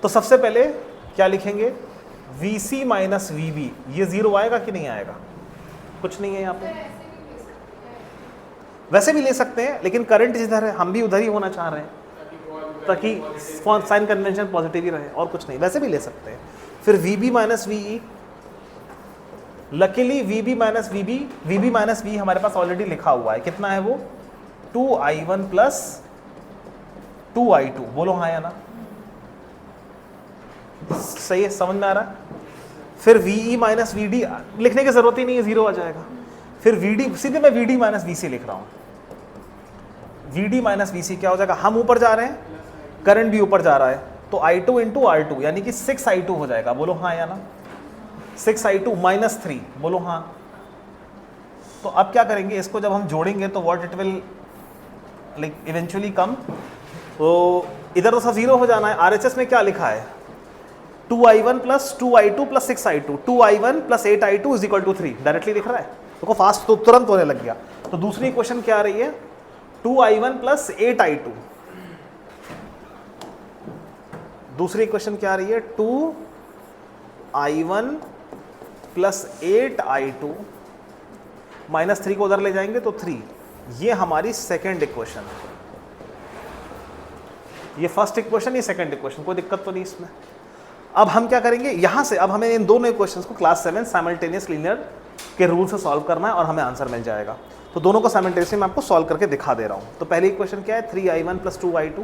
तो सबसे पहले क्या लिखेंगे V C minus V B, ये 0 आएगा कि नहीं आएगा, कुछ नहीं है यहाँ पे। वैसे भी ले सकते हैं लेकिन करंट जिधर है हम भी उधर ही होना चाह रहे हैं ताकि साइन कन्वेंशन पॉजिटिव ही रहे, और कुछ नहीं, वैसे भी ले सकते हैं। फिर VB minus VE, luckily VB minus V हमारे पास ऑलरेडी लिखा हुआ है, कितना है वो 2I1 प्लस 2I2। बोलो हाँ या ना, सही है, समझ में आ रहा है। फिर VE माइनस VD लिखने की जरूरत ही नहीं है, 0 आ जाएगा। फिर VD, सीधे मैं VD माइनस VC लिख रहा हूं। VD माइनस VC क्या हो जाएगा, हम ऊपर जा रहे हैं, करंट भी ऊपर जा रहा है, तो I2 इंटू R2 यानी कि 6I2 हो जाएगा। बोलो हाँ या ना। 6I2 माइनस 3, बोलो हाँ। तो अब क्या करेंगे, इसको जब हम जोड़ेंगे तो what it will like eventually come, तो इधर तो सब 0 हो जाना है। RHS में क्या लिखा है 2I1 plus 2I2 plus 6I2, 2I1 plus 8I2 is equal to 3, directly दिख रहा है, देखो फास्ट तो तुरंत होने लग गया। तो दूसरी इक्वेशन क्या आ रही है 2i1 प्लस 8i2। दूसरी इक्वेशन क्या आ रही है, 2i1 प्लस 8i2 माइनस 3 को उधर ले जाएंगे तो 3। ये हमारी सेकेंड इक्वेशन है। ये फर्स्ट इक्वेशन, ये सेकेंड इक्वेशन, कोई दिक्कत तो नहीं इसमें। अब हम क्या करेंगे, यहां से अब हमें इन दोनों इक्वेशंस को क्लास 7 साइमल्टेनियस लीनियर के रूल से सॉल्व करना है और हमें आंसर मिल जाएगा। तो दोनों को साइमल्टेनियसली मैं आपको सॉल्व करके दिखा दे रहा हूं। तो पहली इक्वेशन क्या है, 3i1 plus 2i2,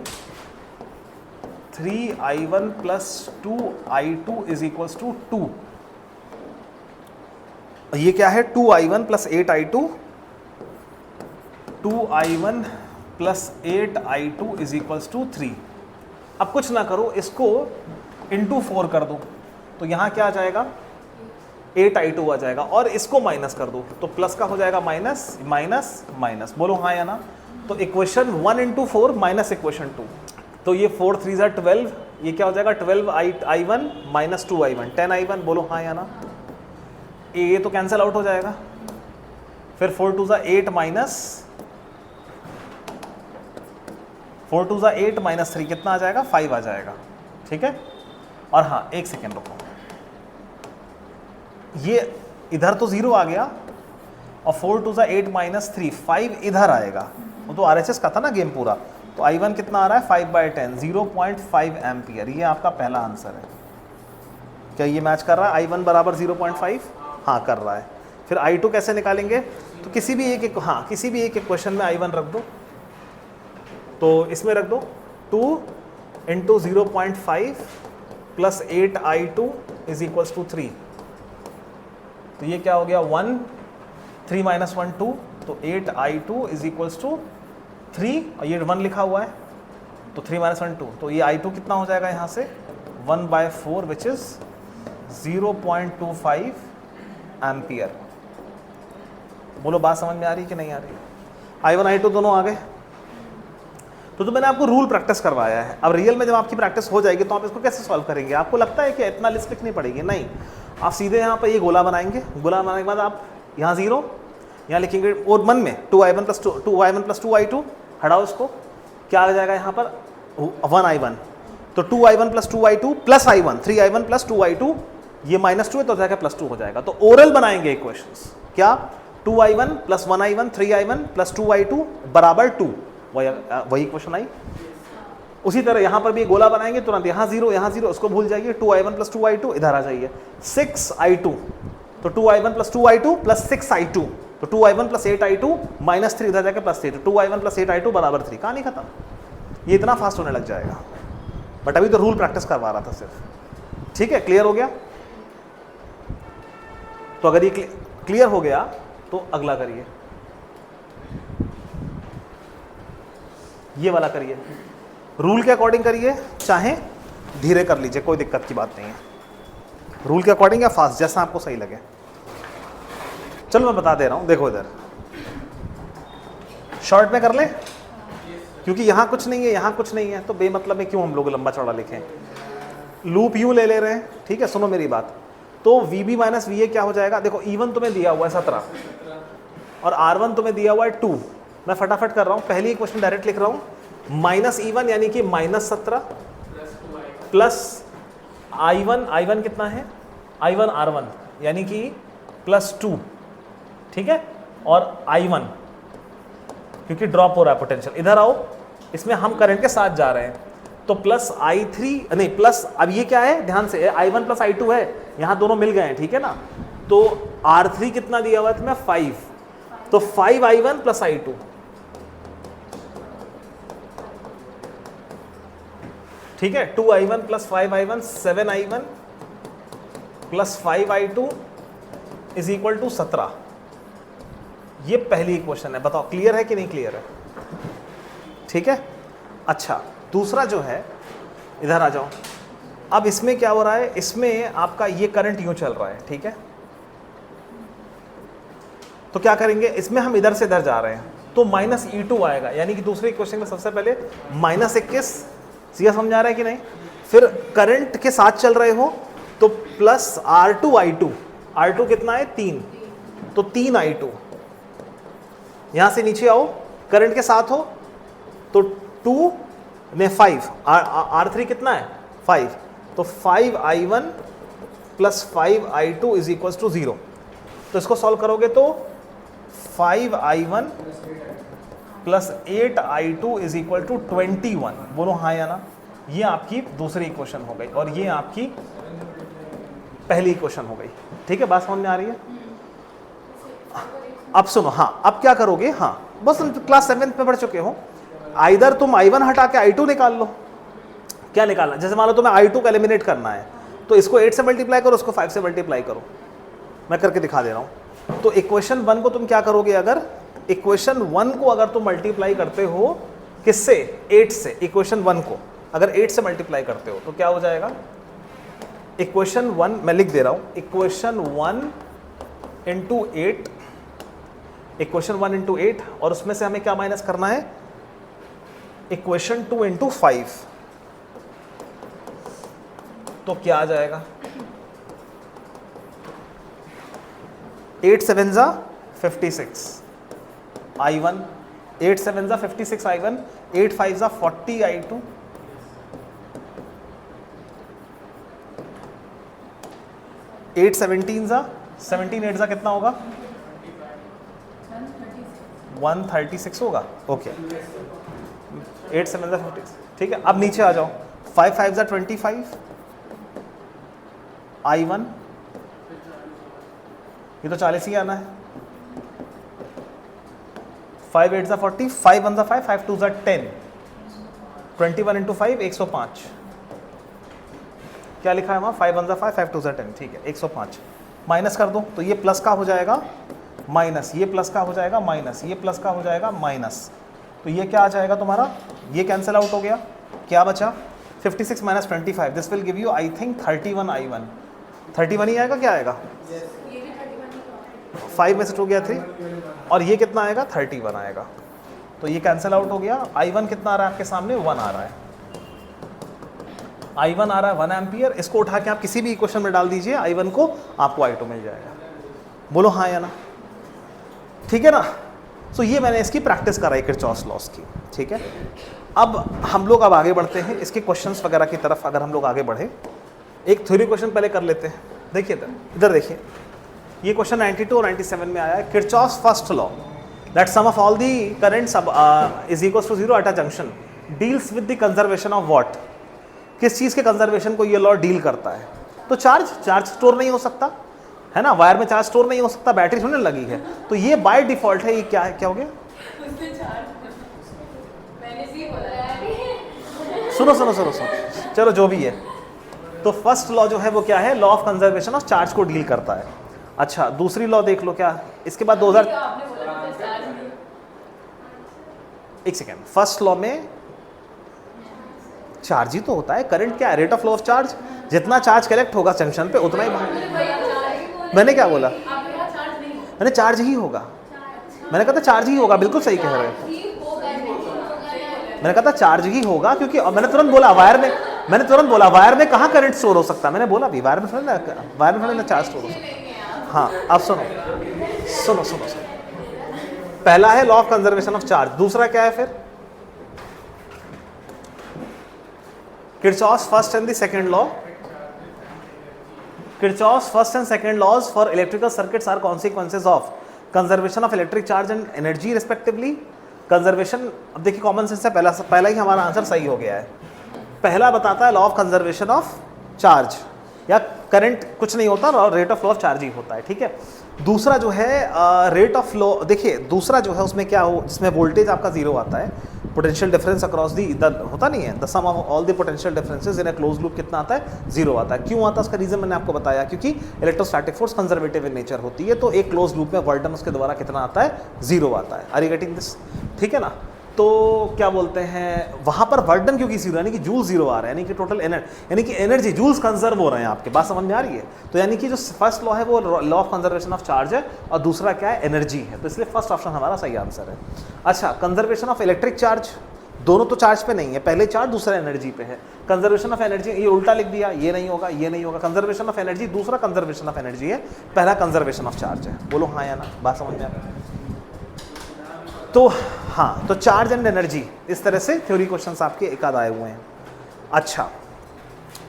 3i1 plus 2i2 is equals to 2। ये क्या है, 2i1 plus 8i2, 2i1 plus 8i2 is equals to 3। अब कुछ ना करो, इसको इंटू 4 कर दो, तो यहाँ क्या आ जाएगा, 8i2 आ जाएगा, और इसको माइनस कर दो तो प्लस का हो जाएगा माइनस माइनस माइनस। बोलो हाँ या ना। तो इक्वेशन 1 इंटू 4 माइनस इक्वेशन 2, तो ये 4 3 ज़ा 12, ये क्या हो जाएगा 12i1 माइनस 2i1, 10i1। बोलो हाँ या ना। ये तो कैंसिल आउट हो जाएगा। फिर 4 2 ज़ा 8 माइनस 4 2 ज़ा 8 माइनस 3 कितना आ जाएगा, 5 आ जाएगा। ठीक है। और हाँ, एक सेकेंड रुको, ये इधर तो 0 आ गया, और 4 2 ज़ा 8 माइनस 3, 5 इधर आएगा। वो तो RHS का था ना गेम पूरा। तो I1 कितना आ रहा है, 5/10, 0.5 एम्पियर। ये आपका पहला आंसर है। क्या ये मैच कर रहा है, I1 बराबर 0.5? हाँ कर रहा है। फिर I2 कैसे निकालेंगे, तो किसी भी एक क्वेश्चन में I1 रख दो, तो इसमें रख दो 2 into 0.5 plus 8i2 is equals to 3। तो ये क्या हो गया, 1, 3 माइनस 1 2, तो 8i2 इज इक्वल्स टू 3, और ये 1 लिखा हुआ है, तो 3 माइनस 1 2, तो ये i2 कितना हो जाएगा यहाँ से 1/4 विच इज 0.25 एम्पियर। बोलो बात समझ में आ रही है कि नहीं आ रही। I1 I2 दोनों आ गए। तो मैंने आपको रूल प्रैक्टिस करवाया है। अब रियल में जब आपकी प्रैक्टिस हो जाएगी तो आप इसको कैसे सॉल्व करेंगे। आपको लगता है कि इतना लिस्ट लिखनी पड़ेगी, नहीं, आप सीधे यहाँ पर ये गोला बनाएंगे। गोला बनाने के बाद आप यहाँ 0 यहाँ लिखेंगे, और मन में 2i1 प्लस 2i2 हटाओ, इसको क्या आ जाएगा यहाँ पर 1i1, तो 2i1 plus 2i2 plus i1, 3i1 plus 2i2, ये -2 है तो जाएगा +2 हो जाएगा। तो ओरल बनाएंगे इक्वेशंस, क्या 2i1 plus 1i1 3i1 plus 2i2 बराबर 2, वही इक्वेशन आई। उसी तरह यहाँ पर भी गोला बनाएंगे, तुरंत यहाँ 0 उसको भूल जाइए, 2i1 प्लस 2i2 इधर आ जाइए, 6i2, तो 2i1 plus 2i2 plus 6i2, तो 2i1 प्लस 8i2 माइनस 3 इधर जाकर +3, तो 2i1 प्लस 8i2 बराबर 3। कहानी खत्म। ये इतना फास्ट होने लग जाएगा, बट अभी तो रूल प्रैक्टिस करवा रहा था सिर्फ। ठीक है, क्लियर हो गया। तो अगर ये क्लियर हो गया तो अगला करिए, ये वाला करिए, रूल के अकॉर्डिंग करिए, चाहे धीरे कर लीजिए, कोई दिक्कत की बात नहीं है। रूल के अकॉर्डिंग या फास्ट, जैसा आपको सही लगे। चलो मैं बता दे रहा हूं, देखो इधर शॉर्ट में कर ले, क्योंकि यहां कुछ नहीं है, यहां कुछ नहीं है, तो बेमतलब में क्यों हम लोग लंबा चौड़ा लिखें। लूप यूं ले रहे हैं, ठीक है। सुनो मेरी बात, तो VB माइनस VA क्या हो जाएगा, देखो E1 तुम्हें दिया हुआ है 17 और R1 तुम्हें दिया हुआ है 2। मैं फटाफट कर रहा हूँ, पहली क्वेश्चन डायरेक्ट लिख रहा हूँ, -E1 यानी कि -17 प्लस I1 कितना है, I1 R1 यानी कि +2, ठीक है। और I1 क्योंकि ड्रॉप हो रहा है पोटेंशियल, इधर आओ, इसमें हम करंट के साथ जा रहे हैं, तो प्लस I3 नहीं प्लस, अब ये क्या है ध्यान से, I1 प्लस I2 है, यहाँ दोनों मिल गए हैं, ठीक है ना। तो R3 कितना दिया हुआ है तुम्हें 5, तो 5I1 प्लस I2, ठीक है। 2I1 plus 5I1 7I1 plus 5I2 is equal to 17। ये पहली इक्वेशन है, बताओ क्लियर है कि नहीं क्लियर है। ठीक है। अच्छा, दूसरा जो है, इधर आ जाओ। अब इसमें क्या हो रहा है, इसमें आपका ये करंट यूं चल रहा है, ठीक है। तो क्या करेंगे, इसमें हम इधर से इधर जा रहे हैं, तो -E2 आएगा, यानी कि दूसरे इक्वेशन में सबसे पहले -21, सीधा समझा रहा है कि नहीं। फिर करंट के साथ चल रहे हो तो प्लस R2I2, R2 कितना है 3, तो 3I2। यहां से नीचे आओ, करंट के साथ हो तो 2 ने 5, R3 कितना है 5, तो 5i1 plus 5i2 is equal to 0। तो इसको सॉल्व करोगे तो 5i1 plus 8i2 is equal to 21। बोलो हाँ या ना। ये आपकी दूसरी इक्वेशन हो गई और ये आपकी पहली इक्वेशन हो गई। ठीक है, बात समझ में आ रही है? अब सुनो, हाँ अब क्या करोगे, हाँ बस तुम क्लास 7th में पढ़ चुके हो, आइदर तुम i1 हटा के i2 निकाल लो। क्या निकालना, जैसे मान लो तुम्हें i2 को एलिमिनेट करना है तो इसको 8 से मल्टीप्लाई करो, उसको 5 से मल्टीप्लाई करो। मैं करके दिखा दे रहा हूँ। तो इक्वेशन 1 को तुम क्या करोगे, अगर इक्वेशन 1 को अगर तुम मल्टीप्लाई करते हो किससे, 8 से, इक्वेशन 1 को अगर 8 से मल्टीप्लाई करते हो तो क्या हो जाएगा, इक्वेशन 1 मैं लिख दे रहा हूँ, इक्वेशन 1 इंटू 8, इक्वेशन 1 इंटू 8, और उसमें से हमें क्या माइनस करना है, इक्वेशन 2 इंटू 5। तो क्या आ जाएगा, 8 7 जा 56 i1, 8 7 जा 56 i1, 8 5 जा 40 i2, 8 17 जा 17 8 जा कितना होगा, 136 होगा। ओके, 8 7 जा 50। ठीक है, अब नीचे आ जाओ, 5 5 जा 25 i1, ये तो 40 ही आना है, 5 8 जा 40, 5 1 जा 5, 5 2 जा 10, 21 इंटू 5 105। क्या लिखा है वहाँ, 5 1 जा 5, 5 2 जा 10। ठीक है, 105 माइनस कर दो तो ये प्लस का हो जाएगा माइनस, ये प्लस का हो जाएगा माइनस, ये प्लस का हो जाएगा माइनस, तो ये क्या आ जाएगा तुम्हारा, ये कैंसिल आउट हो गया। क्या बचा, 56 minus 25, this will give you I think 31 i1। 31 ही आएगा, क्या आएगा, 5 में से 2 गया 3, और ये कितना आएगा, 31 आएगा। तो ये कैंसिल आउट हो गया। i1 कितना आ रहा है आपके सामने, 1 आ रहा है, i1 आ रहा है 1 एम्पियर। इसको उठा के आप किसी भी इक्वेशन में डाल दीजिए i1 को, आपको i2 मिल जाएगा। बोलो हाँ या ना, ठीक है ना। सो ये मैंने इसकी प्रैक्टिस कराई किरचॉफ्स लॉस की। ठीक है, अब हम लोग अब आगे बढ़ते हैं इसके क्वेश्चंस वगैरह की तरफ। अगर हम लोग आगे बढ़े, एक थ्योरी क्वेश्चन पहले कर लेते हैं। देखिए इधर देखिए, ये क्वेश्चन 92 और 97 में आया है। Kirchhoff's first law that sum of all the currents is equal to 0 at a junction deals with the conservation of what. किस चीज़ के कंजर्वेशन को ये लॉ डील करता है, तो चार्ज स्टोर नहीं हो सकता है ना, वायर में चार्ज स्टोर नहीं हो सकता, बैटरी थोड़ी लगी है, तो ये बाय डिफॉल्ट है। ये क्या है, क्या हो गया, सुनो सुनो सुनो सुनो, चलो जो भी है। तो फर्स्ट लॉ जो है वो क्या है, law of conservation of charge को डील करता है। अच्छा, दूसरी लॉ देख लो क्या, इसके बाद 2000, एक सेकेंड, फर्स्ट लॉ में चार्ज ही तो होता है, करंट क्या है, rate of flow of charge, जितना चार्ज कलेक्ट होगा जंक्शन पे उतना ही मैंने क्या बोला, मैंने चार्ज ही होगा, मैंने कहा था चार्ज ही होगा, बिल्कुल सही कह रहे हैं, मैंने कहा था चार्ज ही होगा, क्योंकि मैंने तुरंत बोला वायर में, मैंने तुरंत बोला वायर में कहाँ करंट स्टोर हो सकता है, मैंने बोला भी वायर में थोड़ा ना चार्ज स्टोर हो सकता। हाँ अब सुनो सुनो सुनो सुनो, पहला है law of conservation of charge, दूसरा क्या है फिर, Kirchhoff's first and the second law. Kirchhoff's first and second laws for electrical circuits are consequences of conservation of electric charge and energy respectively. Conservation, अब देखिए कॉमन सेंस से पहला ही हमारा answer सही हो गया है। पहला बताता है law of conservation of charge, या करंट कुछ नहीं होता और rate of flow of charge ही होता है। ठीक है, दूसरा जो है रेट ऑफ फ्लो, देखिए दूसरा जो है उसमें क्या हो, जिसमें वोल्टेज आपका जीरो आता है, पोटेंशियल डिफरेंस अक्रॉस दी होता नहीं है, the sum of all the potential differences in a close loop कितना आता है, जीरो आता है। क्यों आता है, उसका रीजन मैंने आपको बताया, क्योंकि electrostatic force conservative in nature होती है, तो एक क्लोज लूप में वर्क डन उसके द्वारा कितना आता है, जीरो आता है। आर यू गेटिंग दिस, ठीक है ना। तो क्या बोलते हैं वहाँ पर वर्क डन क्योंकि जीरो, यानी कि जूल जीरो आ रहा है, यानी कि टोटल यानी कि एनर्जी जूल्स कंजर्व हो रहे हैं आपके, बात समझ में आ रही है। तो यानी कि जो फर्स्ट लॉ है वो law of conservation of charge है, और दूसरा क्या है, एनर्जी है, तो इसलिए फर्स्ट ऑप्शन हमारा सही आंसर है। अच्छा, कंजर्वेशन ऑफ इलेक्ट्रिक चार्ज, दोनों तो चार्ज पे नहीं है, पहले चार्ज दूसरा एनर्जी पे है। कंजर्वेशन ऑफ एनर्जी, ये उल्टा लिख दिया, ये नहीं होगा, ये नहीं होगा। कंजर्वेशन ऑफ एनर्जी दूसरा कंजर्वेशन ऑफ एनर्जी है, पहला कंजर्वेशन ऑफ चार्ज है। बोलो हाँ या ना, बात समझ में आ रही है। तो हाँ, तो चार्ज एंड एनर्जी, इस तरह से थ्योरी क्वेश्चंस आपके एक आध आए हुए हैं। अच्छा,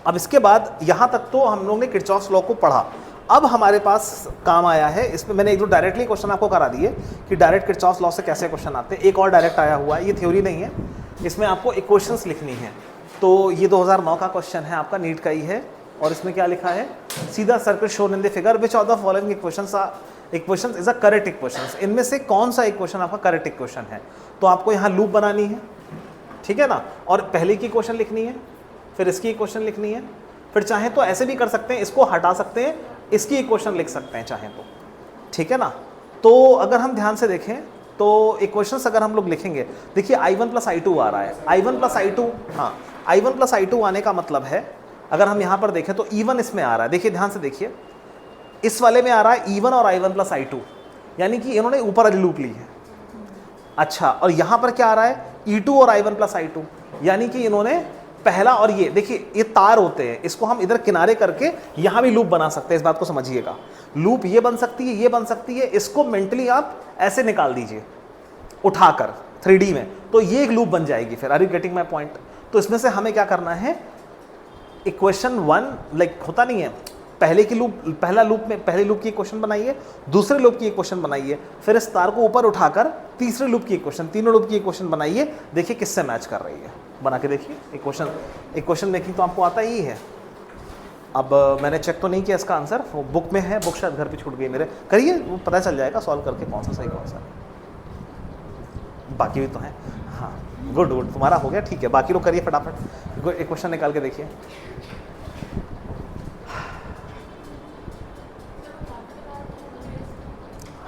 अब इसके बाद यहाँ तक तो हम लोग ने किरचॉफ्स लॉ को पढ़ा। अब हमारे पास काम आया है, इसमें मैंने एक दो डायरेक्टली क्वेश्चन आपको करा दिए कि डायरेक्ट किरचॉफ्स लॉ से कैसे क्वेश्चन आते हैं। एक और डायरेक्ट आया हुआ है, ये थ्योरी नहीं है, इसमें आपको इक्वेशंस लिखनी है। तो ये 2009 का क्वेश्चन है, आपका नीट का ही है, और इसमें क्या लिखा है, सीधा circuit shown in the figure which of the following equations is a correct equations, इनमें से कौन सा इक्वेशन आपका करेक्ट इक्वेशन है। तो आपको यहाँ लूप बनानी है, ठीक है ना, और पहले की इक्वेशन लिखनी है, फिर इसकी इक्वेशन लिखनी है, फिर चाहे तो ऐसे भी कर सकते हैं, इसको हटा सकते हैं, इसकी इक्वेशन लिख सकते हैं चाहे तो, ठीक है ना। तो अगर हम ध्यान से देखें तो इक्वेशंस अगर हम लोग लिखेंगे, देखिए I1 प्लस I2 आ रहा है, I1 प्लस I2, हाँ I1 प्लस I2 आने का मतलब है, अगर हम यहाँ पर देखें तो E1 इसमें आ रहा है, देखिए ध्यान से देखिए, इस वाले में आ रहा है E1 और I1 प्लस I2, यानी कि इन्होंने ऊपर वाली लूप ली है। अच्छा, और यहाँ पर क्या आ रहा है, E2 और I1 प्लस I2, यानी कि इन्होंने पहला, और ये देखिए ये तार होते हैं, इसको हम इधर किनारे करके यहाँ भी लूप बना सकते हैं, इस बात को समझिएगा। लूप ये बन सकती है, ये बन सकती है, इसको मेंटली आप ऐसे निकाल दीजिए उठाकर 3D में, तो ये एक लूप बन जाएगी फिर। Are you getting my point. तो इसमें से हमें क्या करना है, इक्वेशन 1 लाइक होता नहीं है, पहले की लूप, पहला लूप में पहले लूप की इक्वेशन बनाइए, दूसरे लूप की इक्वेशन बनाइए, फिर इस तार को ऊपर उठाकर तीसरे लूप की इक्वेशन, तीनों लूप की इक्वेशन बनाइए, देखिए किससे मैच कर रही है, बना के देखिए। इक्वेशन मेकिंग तो आपको आता ही है। अब मैंने चेक तो नहीं किया इसका आंसर, वो बुक में है, बुक शायद घर पे छूट गई मेरे, करिए वो पता चल जाएगा सॉल्व करके कौन सा सही कौन सा, बाकी भी तो है। हाँ गुड गुड, तुम्हारा हो गया, ठीक है, बाकी लोग करिए फटाफट, एक क्वेश्चन निकाल के देखिए।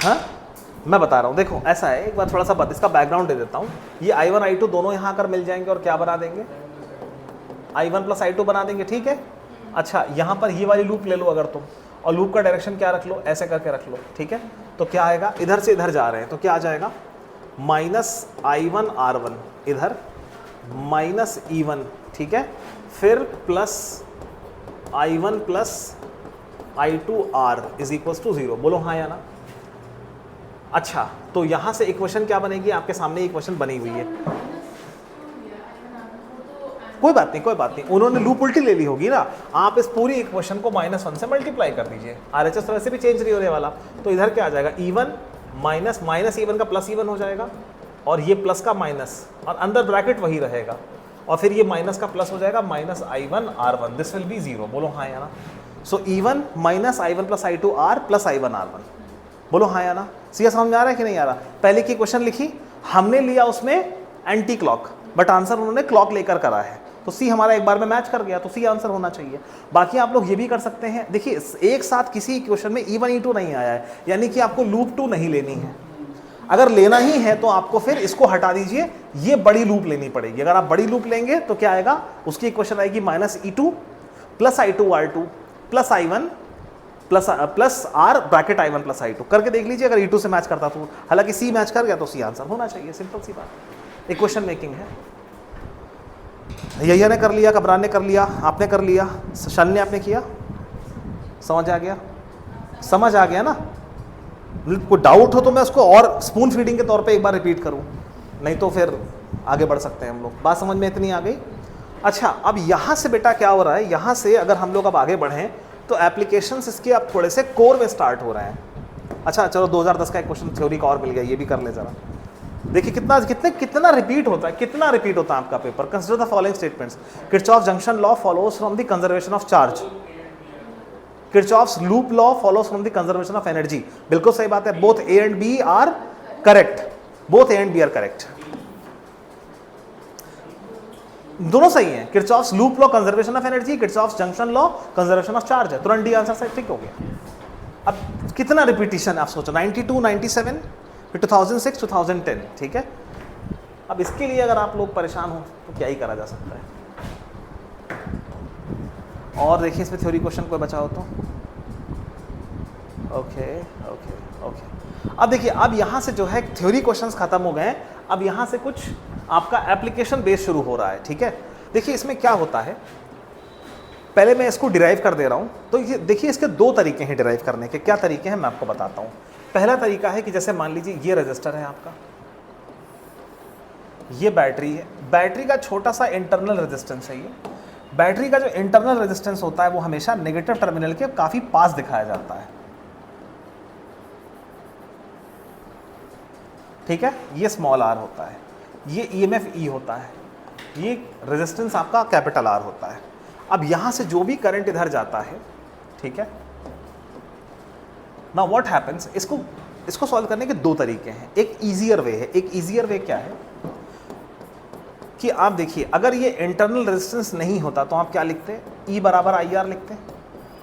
हाँ मैं बता रहा हूँ, देखो ऐसा है, एक बार थोड़ा सा इसका बैकग्राउंड दे देता हूँ। ये I1 I2 दोनों यहाँ आकर मिल जाएंगे और क्या बना देंगे, I1 प्लस I2 बना देंगे, ठीक है। अच्छा, यहाँ पर ये वाली लूप ले लो अगर तुम, और लूप का डायरेक्शन क्या रख लो, ऐसे करके रख लो, ठीक है। तो क्या आएगा, इधर से इधर जा रहे हैं तो क्या आ जाएगा, माइनस I1 R1 इधर, माइनस E1, ठीक है, फिर plus I1 plus I2 R is equal to 0। बोलो हाँ या ना। अच्छा, तो यहाँ से इक्वेशन क्या बनेगी, आपके सामने इक्वेशन बनी हुई है, कोई बात नहीं कोई बात नहीं, उन्होंने लूप उल्टी ले ली होगी ना। आप इस पूरी इक्वेशन को -1 से मल्टीप्लाई कर दीजिए, RHS तो वैसे भी चेंज नहीं होने वाला, तो इधर क्या आ जाएगा, E1 माइनस माइनस E1 का प्लस E1 हो जाएगा, और ये प्लस का माइनस, और अंदर ब्रैकेट वही रहेगा, और फिर ये माइनस का प्लस हो जाएगा, minus I1 R1, this will be 0। बोलो हाँ या ना। सो E1 minus I1 plus I2 R plus I1 R1, बोलो हाँ या ना। सीधा समझ में आ रहा है कि नहीं आ रहा। पहले की क्वेश्चन लिखी हमने, लिया उसमें एंटी क्लॉक, बट आंसर उन्होंने क्लॉक लेकर करा है, तो सी हमारा एक बार में मैच कर गया, तो सी आंसर होना चाहिए। बाकी आप लोग ये भी कर सकते हैं, देखिए एक साथ किसी क्वेश्चन में E1 E2 नहीं आया है, यानी कि आपको लूप 2 नहीं लेनी है। अगर लेना ही है तो आपको फिर इसको हटा दीजिए, ये बड़ी लूप लेनी पड़ेगी। अगर आप बड़ी लूप लेंगे तो क्या आएगा, उसकी इक्वेशन आएगी minus E2 plus I2 R2 plus I1 plus R bracket I1 plus I2 करके देख लीजिए, अगर E2 से मैच करता तो, हालांकि C मैच कर गया तो C आंसर होना चाहिए, सिंपल सी बात। इक्वेशन मेकिंग है, यही ने कर लिया, कबरान ने कर लिया, आपने कर लिया, शन ने आपने किया, समझ आ गया, समझ आ गया ना। कोई डाउट हो तो मैं उसको और स्पून फीडिंग के तौर पे एक बार रिपीट करूं, नहीं तो फिर आगे बढ़ सकते हैं हम लोग। बात समझ में इतनी आ गई। अच्छा, अब यहाँ से बेटा क्या हो रहा है, यहाँ से अगर हम लोग अब आगे बढ़ें तो एप्लीकेशंस इसके अब थोड़े से कोर में स्टार्ट हो रहे हैं। अच्छा चलो 2010 का एक क्वेश्चन थ्योरी का और मिल गया, ये भी कर ले जरा। देखिए कितना रिपीट होता है, कितना रिपीट होता है आपका paper. Consider the following statements, Kirchhoff junction law follows from the conservation of charge, Kirchhoff's loop law follows from the conservation of energy. बिल्कुल सही बात है, both A and B are correct, both A and B are correct, दोनों सही हैं। Kirchhoff's loop law conservation of energy, Kirchhoff's junction law conservation of charge है, तुरंत D answer से ठीक हो गया। अब कितना रिपीटिशन आप सोचो, 92, 97, 2006, 2010, ठीक है। अब इसके लिए अगर आप लोग परेशान हो तो क्या ही करा जा सकता है। और देखिए इसमें थ्योरी क्वेश्चन कोई बचा हो तो, ओके ओके ओके। अब देखिए, अब यहाँ से जो है थ्योरी क्वेश्चंस खत्म हो गए, अब यहाँ से कुछ आपका एप्लीकेशन बेस शुरू हो रहा है, ठीक है। देखिए इसमें क्या होता है, पहले मैं इसको डिराइव कर दे रहा हूँ। तो ये देखिए, इसके दो तरीके हैं डिराइव करने के। क्या तरीके हैं मैं आपको बताता हूँ। पहला तरीका है कि जैसे मान लीजिए ये रजिस्टर है आपका, ये बैटरी है, बैटरी का छोटा सा इंटरनल रेजिस्टेंस है ये। बैटरी का जो इंटरनल रेजिस्टेंस होता है वो हमेशा नेगेटिव टर्मिनल के काफी पास दिखाया जाता है, ठीक है। ये स्मॉल आर होता है, ये ईएमएफ ई होता है, ये रेजिस्टेंस आपका कैपिटल आर होता है। अब यहां से जो भी करंट इधर जाता है, ठीक है, नाउ व्हाट हैपेंस, इसको सॉल्व करने के दो तरीके हैं। एक ईजियर वे है, एक ईजियर वे क्या है कि आप देखिए, अगर ये इंटरनल रेजिस्टेंस नहीं होता तो आप क्या लिखते, ई बराबर आई आर लिखते,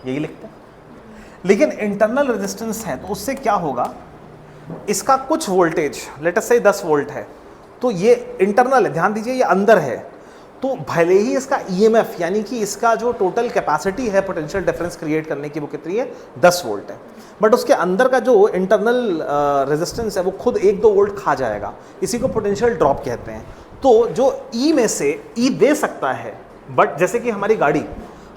यही लिखते। लेकिन इंटरनल रेजिस्टेंस है तो उससे क्या होगा, इसका कुछ वोल्टेज लेट अस से 10 वोल्ट है, तो ये इंटरनल है, ध्यान दीजिए ये अंदर है, तो भले ही इसका ईएमएफ यानी कि इसका जो टोटल कैपेसिटी है पोटेंशियल डिफरेंस क्रिएट करने की वो कितनी है, 10 वोल्ट है, बट उसके अंदर का जो इंटरनल रेजिस्टेंस है वो खुद 1-2 वोल्ट खा जाएगा, इसी को पोटेंशियल ड्रॉप कहते हैं। तो जो ई में से ई दे सकता है, बट जैसे कि हमारी गाड़ी,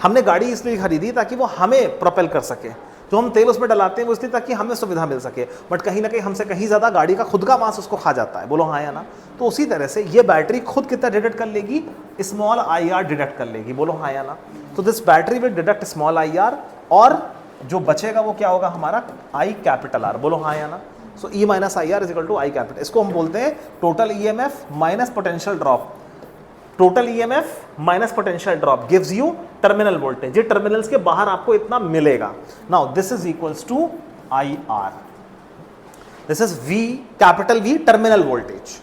हमने गाड़ी इसलिए खरीदी ताकि वो हमें प्रोपेल कर सके, जो हम तेल उसमें डलाते हैं वो इसलिए ताकि हमें सुविधा मिल सके, बट कहीं ना कहीं हमसे कहीं ज़्यादा गाड़ी का खुद का मास उसको खा जाता है, बोलो हाँ या ना। तो उसी तरह से ये बैटरी खुद कितना डिडक्ट कर लेगी, स्मॉल आई आर डिडक्ट कर लेगी, बोलो हाँ या ना। तो this battery will deduct small I R, और जो बचेगा वो क्या होगा हमारा, आई कैपिटल आर, बोलो हाँ या ना। So E minus I R is equal to I capital, इसको हम बोलते हैं total EMF minus potential drop. Total EMF minus potential drop gives you terminal voltage, ये टर्मिनल्स के बाहर आपको इतना मिलेगा। Now this is equals to I R, this is V capital V terminal voltage.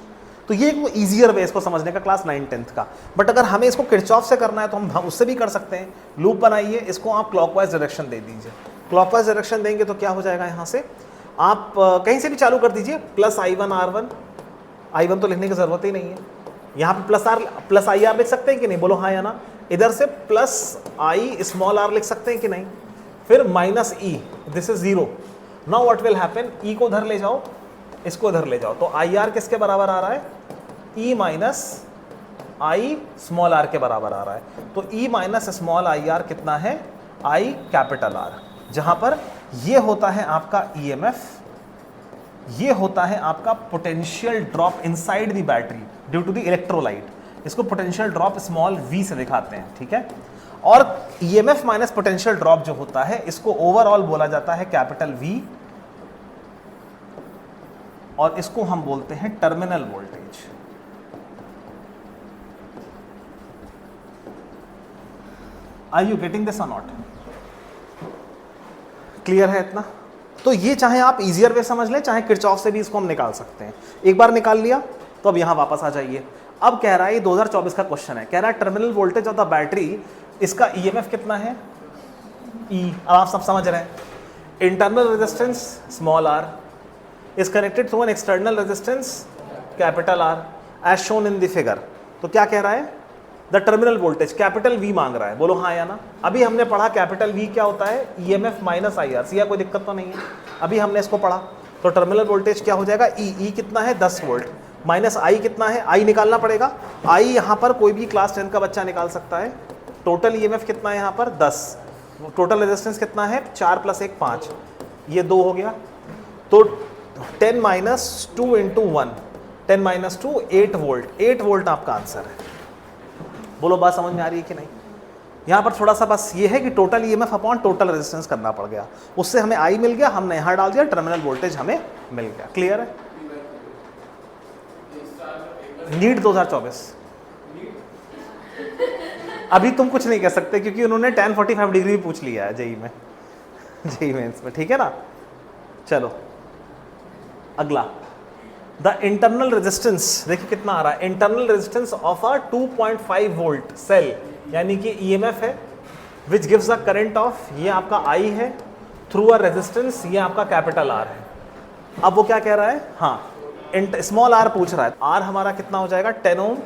तो ये एक ईजियर वे इसको समझने का क्लास 9-10 का। बट अगर हमें इसको किरचॉफ से करना है तो हम उससे भी कर सकते हैं। लूप बनाइए, इसको आप क्लॉकवाइज डायरेक्शन दे दीजिए, क्लॉकवाइज डायरेक्शन देंगे तो क्या हो जाएगा, यहाँ से आप कहीं से भी चालू कर दीजिए, प्लस I1 R1, I1 तो लिखने की जरूरत ही नहीं है, यहाँ पे प्लस आई आर लिख सकते हैं कि नहीं, बोलो हाँ या ना। इधर से प्लस आई स्मॉल आर लिख सकते हैं कि नहीं, फिर minus E, this is 0। Now what will happen, E को उधर ले जाओ, इसको इधर ले जाओ, तो आई आर किसके बराबर आ रहा है, ई माइनस आई स्मॉल आर के बराबर आ रहा है। तो E minus small I R कितना है, आई कैपिटल आर, जहां पर ये होता है आपका ईएमएफ, ये होता है आपका potential drop inside the battery due to the electrolyte, इसको पोटेंशियल ड्रॉप स्मॉल v से दिखाते हैं, ठीक है। और ईएमएफ माइनस पोटेंशियल ड्रॉप जो होता है इसको ओवरऑल बोला जाता है कैपिटल V, और इसको हम बोलते हैं terminal voltage. Are you getting this और नॉट, क्लियर है इतना। तो ये चाहे आप इजियर वे समझ लें, चाहे किरचॉफ से भी इसको हम निकाल सकते हैं। एक बार निकाल लिया तो अब यहां वापस आ जाइए। अब कह रहा है, ये 2024 का क्वेश्चन है, कह रहा है terminal voltage of the battery, इसका ईएमएफ कितना है, ई। अब आप सब समझ रहे हैं, internal resistance small R is connected to an external resistance capital R as shown in the figure. तो क्या कह रहा है, the terminal voltage capital V मांग रहा है, बोलो हाँ या ना। अभी हमने पढ़ा कैपिटल V क्या होता है, ईएमएफ माइनस आई आर, कोई दिक्कत तो नहीं है, अभी हमने इसको पढ़ा। तो टर्मिनल वोल्टेज क्या हो जाएगा, ई कितना है 10 वोल्ट, माइनस आई कितना है, आई निकालना पड़ेगा। आई यहाँ पर कोई भी क्लास 10 का बच्चा निकाल सकता है। टोटल ईएमएफ कितना है यहाँ पर 10, टोटल रेजिस्टेंस कितना है 4 + 1 5, ये 2 हो गया। तो 10 - 2 × 1, 10 - 2 8 वोल्ट, 8 वोल्ट आपका आंसर है। बोलो बात समझ में आ रही है कि नहीं। यहाँ पर थोड़ा सा बस ये है कि total EMF upon total resistance करना पड़ गया, उससे हमें आई मिल गया, हमने यहाँ डाल दिया, टर्मिनल वोल्टेज हमें मिल गया। क्लियर है। नीट 2024 अभी तुम कुछ नहीं कह सकते क्योंकि उन्होंने tan 45 डिग्री भी पूछ लिया है जेई में, जेई मेंस में, ठीक है ना। चलो अगला, द इंटरनल रेजिस्टेंस देखिए कितना आ रहा है, internal resistance of a 2.5 volt cell, यानी कि ईएमएफ है which gives a current of, ये आपका आई है, थ्रू अ रेजिस्टेंस, ये आपका कैपिटल आर है। अब वो क्या कह रहा है, हाँ स्मॉल आर पूछ रहा है, आर हमारा कितना हो जाएगा 10 ओम,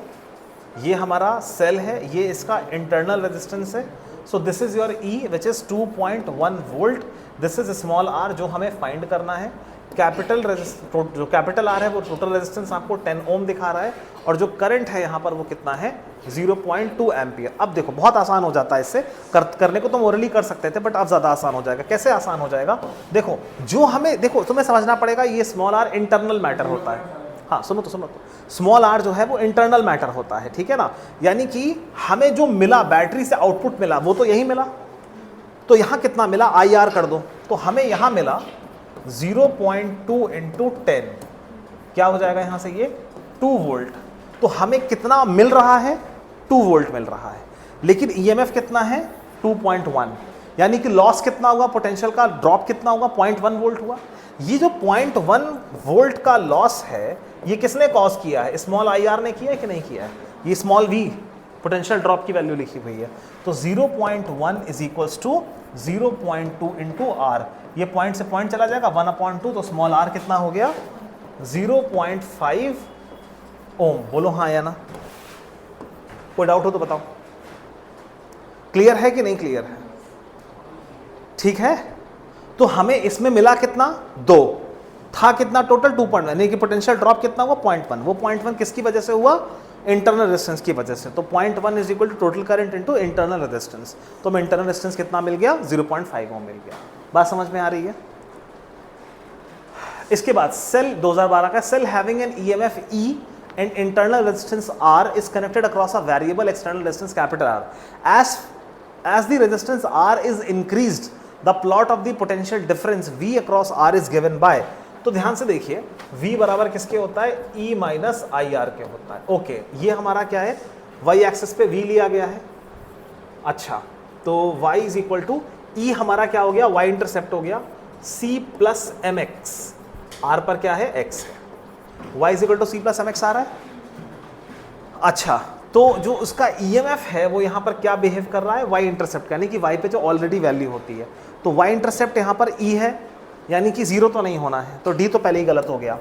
ये हमारा सेल है, ये इसका इंटरनल रेजिस्टेंस है। So this is your E which is 2.1 volt, this is small R जो हमें फाइंड करना है। कैपिटल जो कैपिटल आर है वो टोटल रेजिस्टेंस आपको 10 ओम दिखा रहा है, और जो करंट है यहाँ पर वो कितना है 0.2 एम्पियर। अब देखो बहुत आसान हो जाता है, इससे करने को तो ओरली कर सकते थे बट अब ज़्यादा आसान हो जाएगा। कैसे आसान हो जाएगा, देखो जो हमें, देखो तुम्हें समझना पड़ेगा, ये स्मॉल आर इंटरनल मैटर होता है, हाँ सुनो तो स्मॉल आर जो है वो इंटरनल मैटर होता है, ठीक है ना, यानी कि हमें जो मिला बैटरी से आउटपुट मिला वो तो यही मिला, तो यहाँ कितना मिला आई आर कर दो, तो हमें यहाँ मिला 0.2 इंटू 10, क्या हो जाएगा यहाँ से ये 2 वोल्ट। तो हमें कितना मिल रहा है 2 वोल्ट मिल रहा है, लेकिन ईएमएफ कितना है 2.1, यानी कि लॉस कितना हुआ, पोटेंशियल का ड्रॉप कितना होगा 0.1 वोल्ट हुआ। ये जो 0.1 वोल्ट का लॉस है ये किसने कॉज किया है, स्मॉल आई आर ने किया है कि नहीं किया है, ये स्मॉल वी पोटेंशियल ड्रॉप की वैल्यू लिखी हुई है। तो 0.1 is equals to 0.2 into R, ये पॉइंट से पॉइंट चला जाएगा 1/2, तो स्मॉल आर कितना हो गया 0.5 ओम। बोलो हाँ या ना, कोई डाउट हो तो बताओ। क्लियर है कि नहीं क्लियर है, ठीक है। तो हमें इसमें मिला कितना 2 था, कितना टोटल 2.1, यानी कि पोटेंशियल ड्रॉप कितना हुआ 0.1, वो 0.1 किसकी वजह से हुआ, इंटरनल रेजिस्टेंस की वजह से। तो 0.1 is equal to total current into internal resistance, तो हमें इंटरनल रेजिस्टेंस कितना मिल गया 0.5 ओम मिल गया। बात समझ में आ रही है। इसके बाद सेल 2012 का, cell having an EMF E and internal resistance R is connected across a variable external resistance capital R. As the resistance R is increased, the plot of the potential difference V across R is given by, तो ध्यान से देखिए V बराबर किसके होता है E minus I are के होता है। ओके, ये हमारा क्या है Y एक्सिस पे V लिया गया है। अच्छा, तो Y is equal to E हमारा क्या हो गया, Y इंटरसेप्ट हो गया C plus m x, R पर क्या है X है, y is equal to c plus m x आ रहा है। अच्छा, तो जो उसका ईएमएफ है वो यहाँ पर क्या बिहेव कर रहा है, y इंटरसेप्ट, यानी कि y पे जो ऑलरेडी वैल्यू होती है, तो y इंटरसेप्ट यहाँ पर e है, यानी कि 0 तो नहीं होना है, तो d तो पहले ही गलत हो गया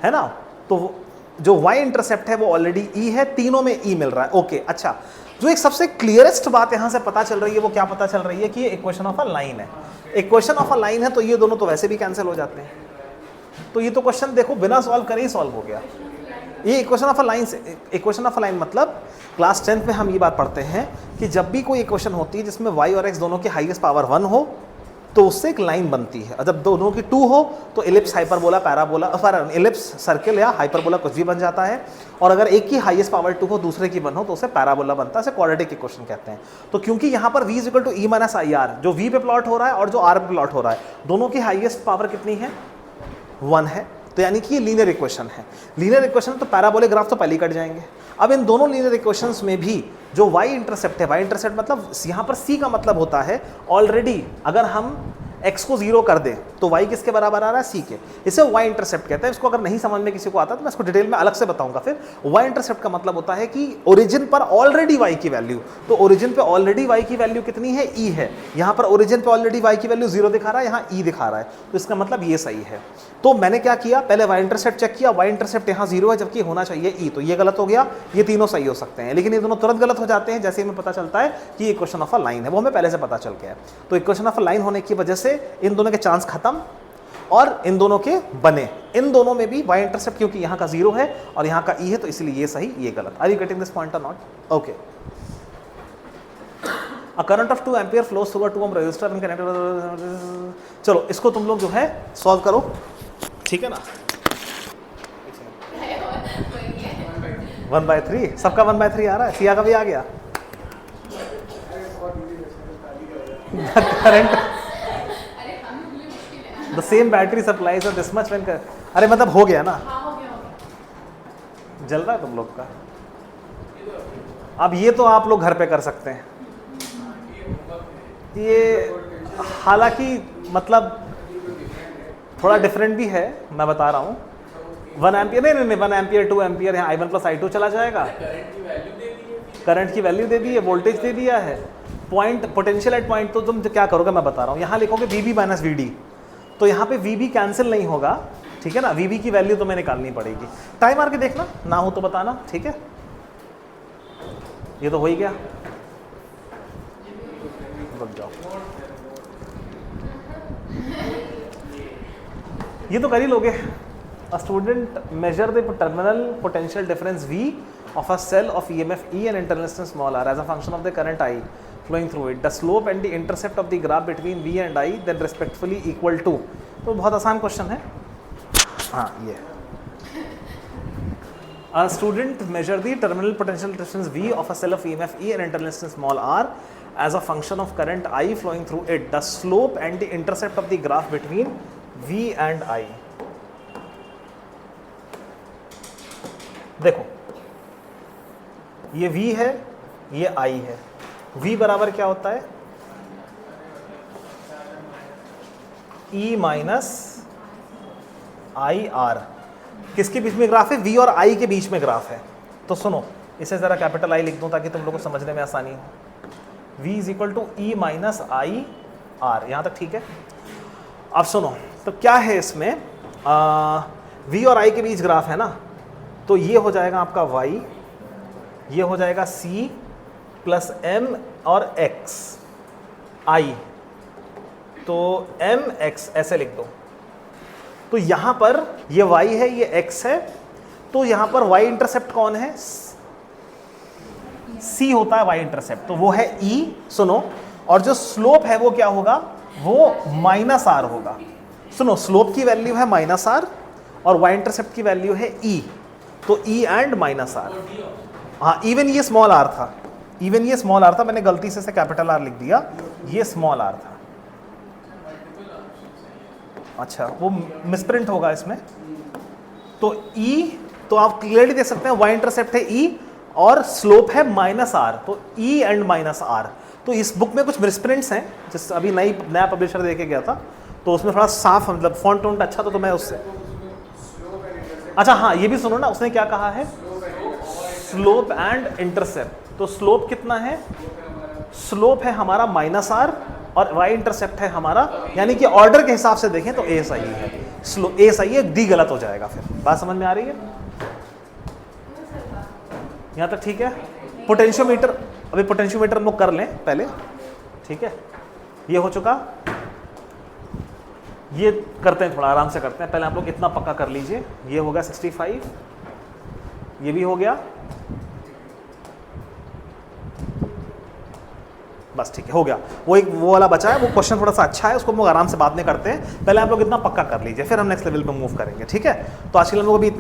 है ना। तो जो y इंटरसेप्ट है वो ऑलरेडी e है, तीनों में e मिल रहा है। ओके, अच्छा, जो एक सबसे क्लियरेस्ट बात यहाँ से पता चल रही है वो क्या पता चल रही है कि ये इक्वेशन ऑफ अ लाइन है। इक्वेशन ऑफ अ लाइन है तो ये दोनों तो वैसे भी कैंसिल हो जाते हैं, तो ये तो क्वेश्चन देखो बिना सॉल्व करे ही सॉल्व हो गया। ये इक्वेशन ऑफ अ लाइन से, इक्वेशन ऑफ अ लाइन मतलब क्लास 10th में हम ये बात पढ़ते हैं कि जब भी कोई इक्वेशन होती है जिसमें y और x दोनों की हाईएस्ट पावर 1 हो तो उससे एक लाइन बनती है, और जब दोनों की 2 हो तो ellipse, hyperbola, parabola, ellipse, circle या हाइपरबोला कुछ भी बन जाता है, और अगर एक की हाईएस्ट पावर 2 हो दूसरे की 1 हो तो उसे पैराबोला बनता है, इसे क्वाड्रेटिक इक्वेशन कहते हैं। तो क्योंकि यहाँ पर v is equal to E minus I R, जो v पे प्लॉट हो रहा है और जो r पे प्लॉट हो रहा है, दोनों की हाईएस्ट पावर कितनी है 1 है, तो यानी कि ये लीनियर इक्वेशन है। लीनियर इक्वेशन तो पैराबोलिक ग्राफ तो पहले ही कट जाएंगे। अब इन दोनों लीनियर इक्वेशंस में भी जो y इंटरसेप्ट है, y इंटरसेप्ट मतलब यहाँ पर c का मतलब होता है ऑलरेडी अगर हम x को 0 कर दें तो y किसके बराबर आ रहा है c के, इसे y इंटरसेप्ट कहते हैं। इसको अगर नहीं समझ में किसी को आता तो मैं इसको डिटेल में अलग से बताऊंगा फिर। y इंटरसेप्ट का मतलब होता है कि ओरिजिन पर ऑलरेडी y की वैल्यू, तो ओरिजिन पे ऑलरेडी y की वैल्यू कितनी है e है, यहाँ पर ओरिजिन पे ऑलरेडी y की वैल्यू 0 दिखा रहा है, यहाँ e दिखा रहा है, तो इसका मतलब ये सही है। तो मैंने क्या किया, पहले y इंटरसेप्ट चेक किया, y इंटरसेप्ट यहाँ 0 है जबकि होना चाहिए e, तो ये गलत हो गया, ये तीनों सही हो सकते हैं, लेकिन ये दोनों तुरंत गलत हो जाते हैं जैसे हमें पता चलता है कि इक्वेशन ऑफ अ लाइन है, वो हमें पहले से पता चल गया है। तो इक्वेशन ऑफ अ लाइन होने की वजह से इन दोनों के चांस खत्म और इन दोनों के बने। इन दोनों में भी y इंटरसेप्ट क्योंकि यहाँ का 0 है और यहाँ का e है तो इसलिए ये सही ये गलत। Are you getting this point और not? Okay. A current of 2 ampere flows through a 2 ohm resistor and connected। चलो इसको तुम लोग जो है सॉल्व करो, ठीक है ना। 1/3 सबका 1/3 आ रहा है, सिया का भी आ गया। Current the same battery supplies this much when, अरे मतलब हो गया ना, जल रहा है तुम लोग का। अब ये तो आप लोग घर पे कर सकते हैं, ये हालांकि मतलब थोड़ा डिफरेंट भी है, मैं बता रहा हूँ। 1 एम्पियर नहीं 1 एम्पियर 2 एम्पियर यहाँ I1 प्लस I2 चला जाएगा, करंट की वैल्यू दे दी है, वोल्टेज दे दिया है, पॉइंट पोटेंशियल एट पॉइंट, तो तुम क्या करोगे मैं बता रहा हूँ। यहाँ लिखोगे VB माइनस VD, तो यहाँ पे VB कैंसिल नहीं होगा, ठीक है ना, VB की वैल्यू तुम्हें निकालनी पड़ेगी। टाइम मार के देखना, ना हो तो बताना, ठीक है। ये तो हो ही गया, रुक जाओ, ये तो कर ही लोगे। A student measure the terminal potential difference V of a cell of EMF E and internal resistance small r as a function of the current I flowing through it. The slope and the intercept of the graph between V and I then respectively equal to। तो बहुत आसान question है। हाँ ये A student measure the terminal potential resistance V of a cell of EMF E and internal resistance small r as a function of current I flowing through it. The slope and the intercept of the graph between V and I. देखो ये V है, ये I है. V बराबर क्या होता है? E minus I are. किसके बीच में ग्राफ है? V और I के बीच में ग्राफ है. तो सुनो, इसे ज़रा कैपिटल I लिख दूं ताकि तुम लोगों को समझने में आसानी हो. V is equal to E minus I R. यहाँ तक ठीक है? अब सुनो, तो क्या है इसमें, V और I के बीच ग्राफ है ना, तो ये हो जाएगा आपका Y, ये हो जाएगा C प्लस M और X I, तो MX ऐसे लिख दो. तो यहां पर ये y है, ये x है, तो यहां पर y इंटरसेप्ट कौन है? c होता है y इंटरसेप्ट, तो वो है e. सुनो, और जो स्लोप है वो क्या होगा? वो माइनस r होगा. सुनो, स्लोप की वैल्यू है माइनस r और y इंटरसेप्ट की वैल्यू है e, तो e एंड माइनस r. हाँ, इवन ये स्मॉल r था, इवन ये स्मॉल r था, मैंने गलती से कैपिटल r लिख दिया, ये स्मॉल r था. अच्छा, वो मिसप्रिंट होगा इसमें. तो E, तो आप क्लियरली देख सकते हैं y इंटरसेप्ट है E और स्लोप है माइनस r, तो E एंड माइनस r. तो इस बुक में कुछ मिसप्रिंट्स हैं, जिस अभी नया पब्लिशर देके गया था, तो उसमें थोड़ा साफ, मतलब फॉन्ट टोन अच्छा था, तो मैं उससे. अच्छा हाँ, ये भी सुनो ना, उसने क्या कहा है? Slope and intercept. तो स्लोप कितना है? स्लोप है हमारा माइनस r और y इंटरसेप्ट है हमारा, यानी कि ऑर्डर के हिसाब से देखें तो a सही है, a सही है, d गलत हो जाएगा. फिर बात समझ में आ रही है? यहाँ तक ठीक है? पोटेंशियोमीटर, अभी पोटेंशियोमीटर हम लोग कर लें पहले, ठीक है? ये हो चुका, ये करते हैं, थोड़ा आराम से करते हैं. पहले आप लोग इतना पक्का कर लीजिए. ये हो गया 65, ये भी हो गया, बस ठीक है, हो गया. वो एक वो वाला बचा है, वो क्वेश्चन थोड़ा सा अच्छा है, उसको हम लोग आराम से बाद में करते हैं. पहले आप लोग इतना पक्का कर लीजिए, फिर हम नेक्स्ट लेवल पे मूव करेंगे, ठीक है? तो आज के लिए हम लोग अभी इतना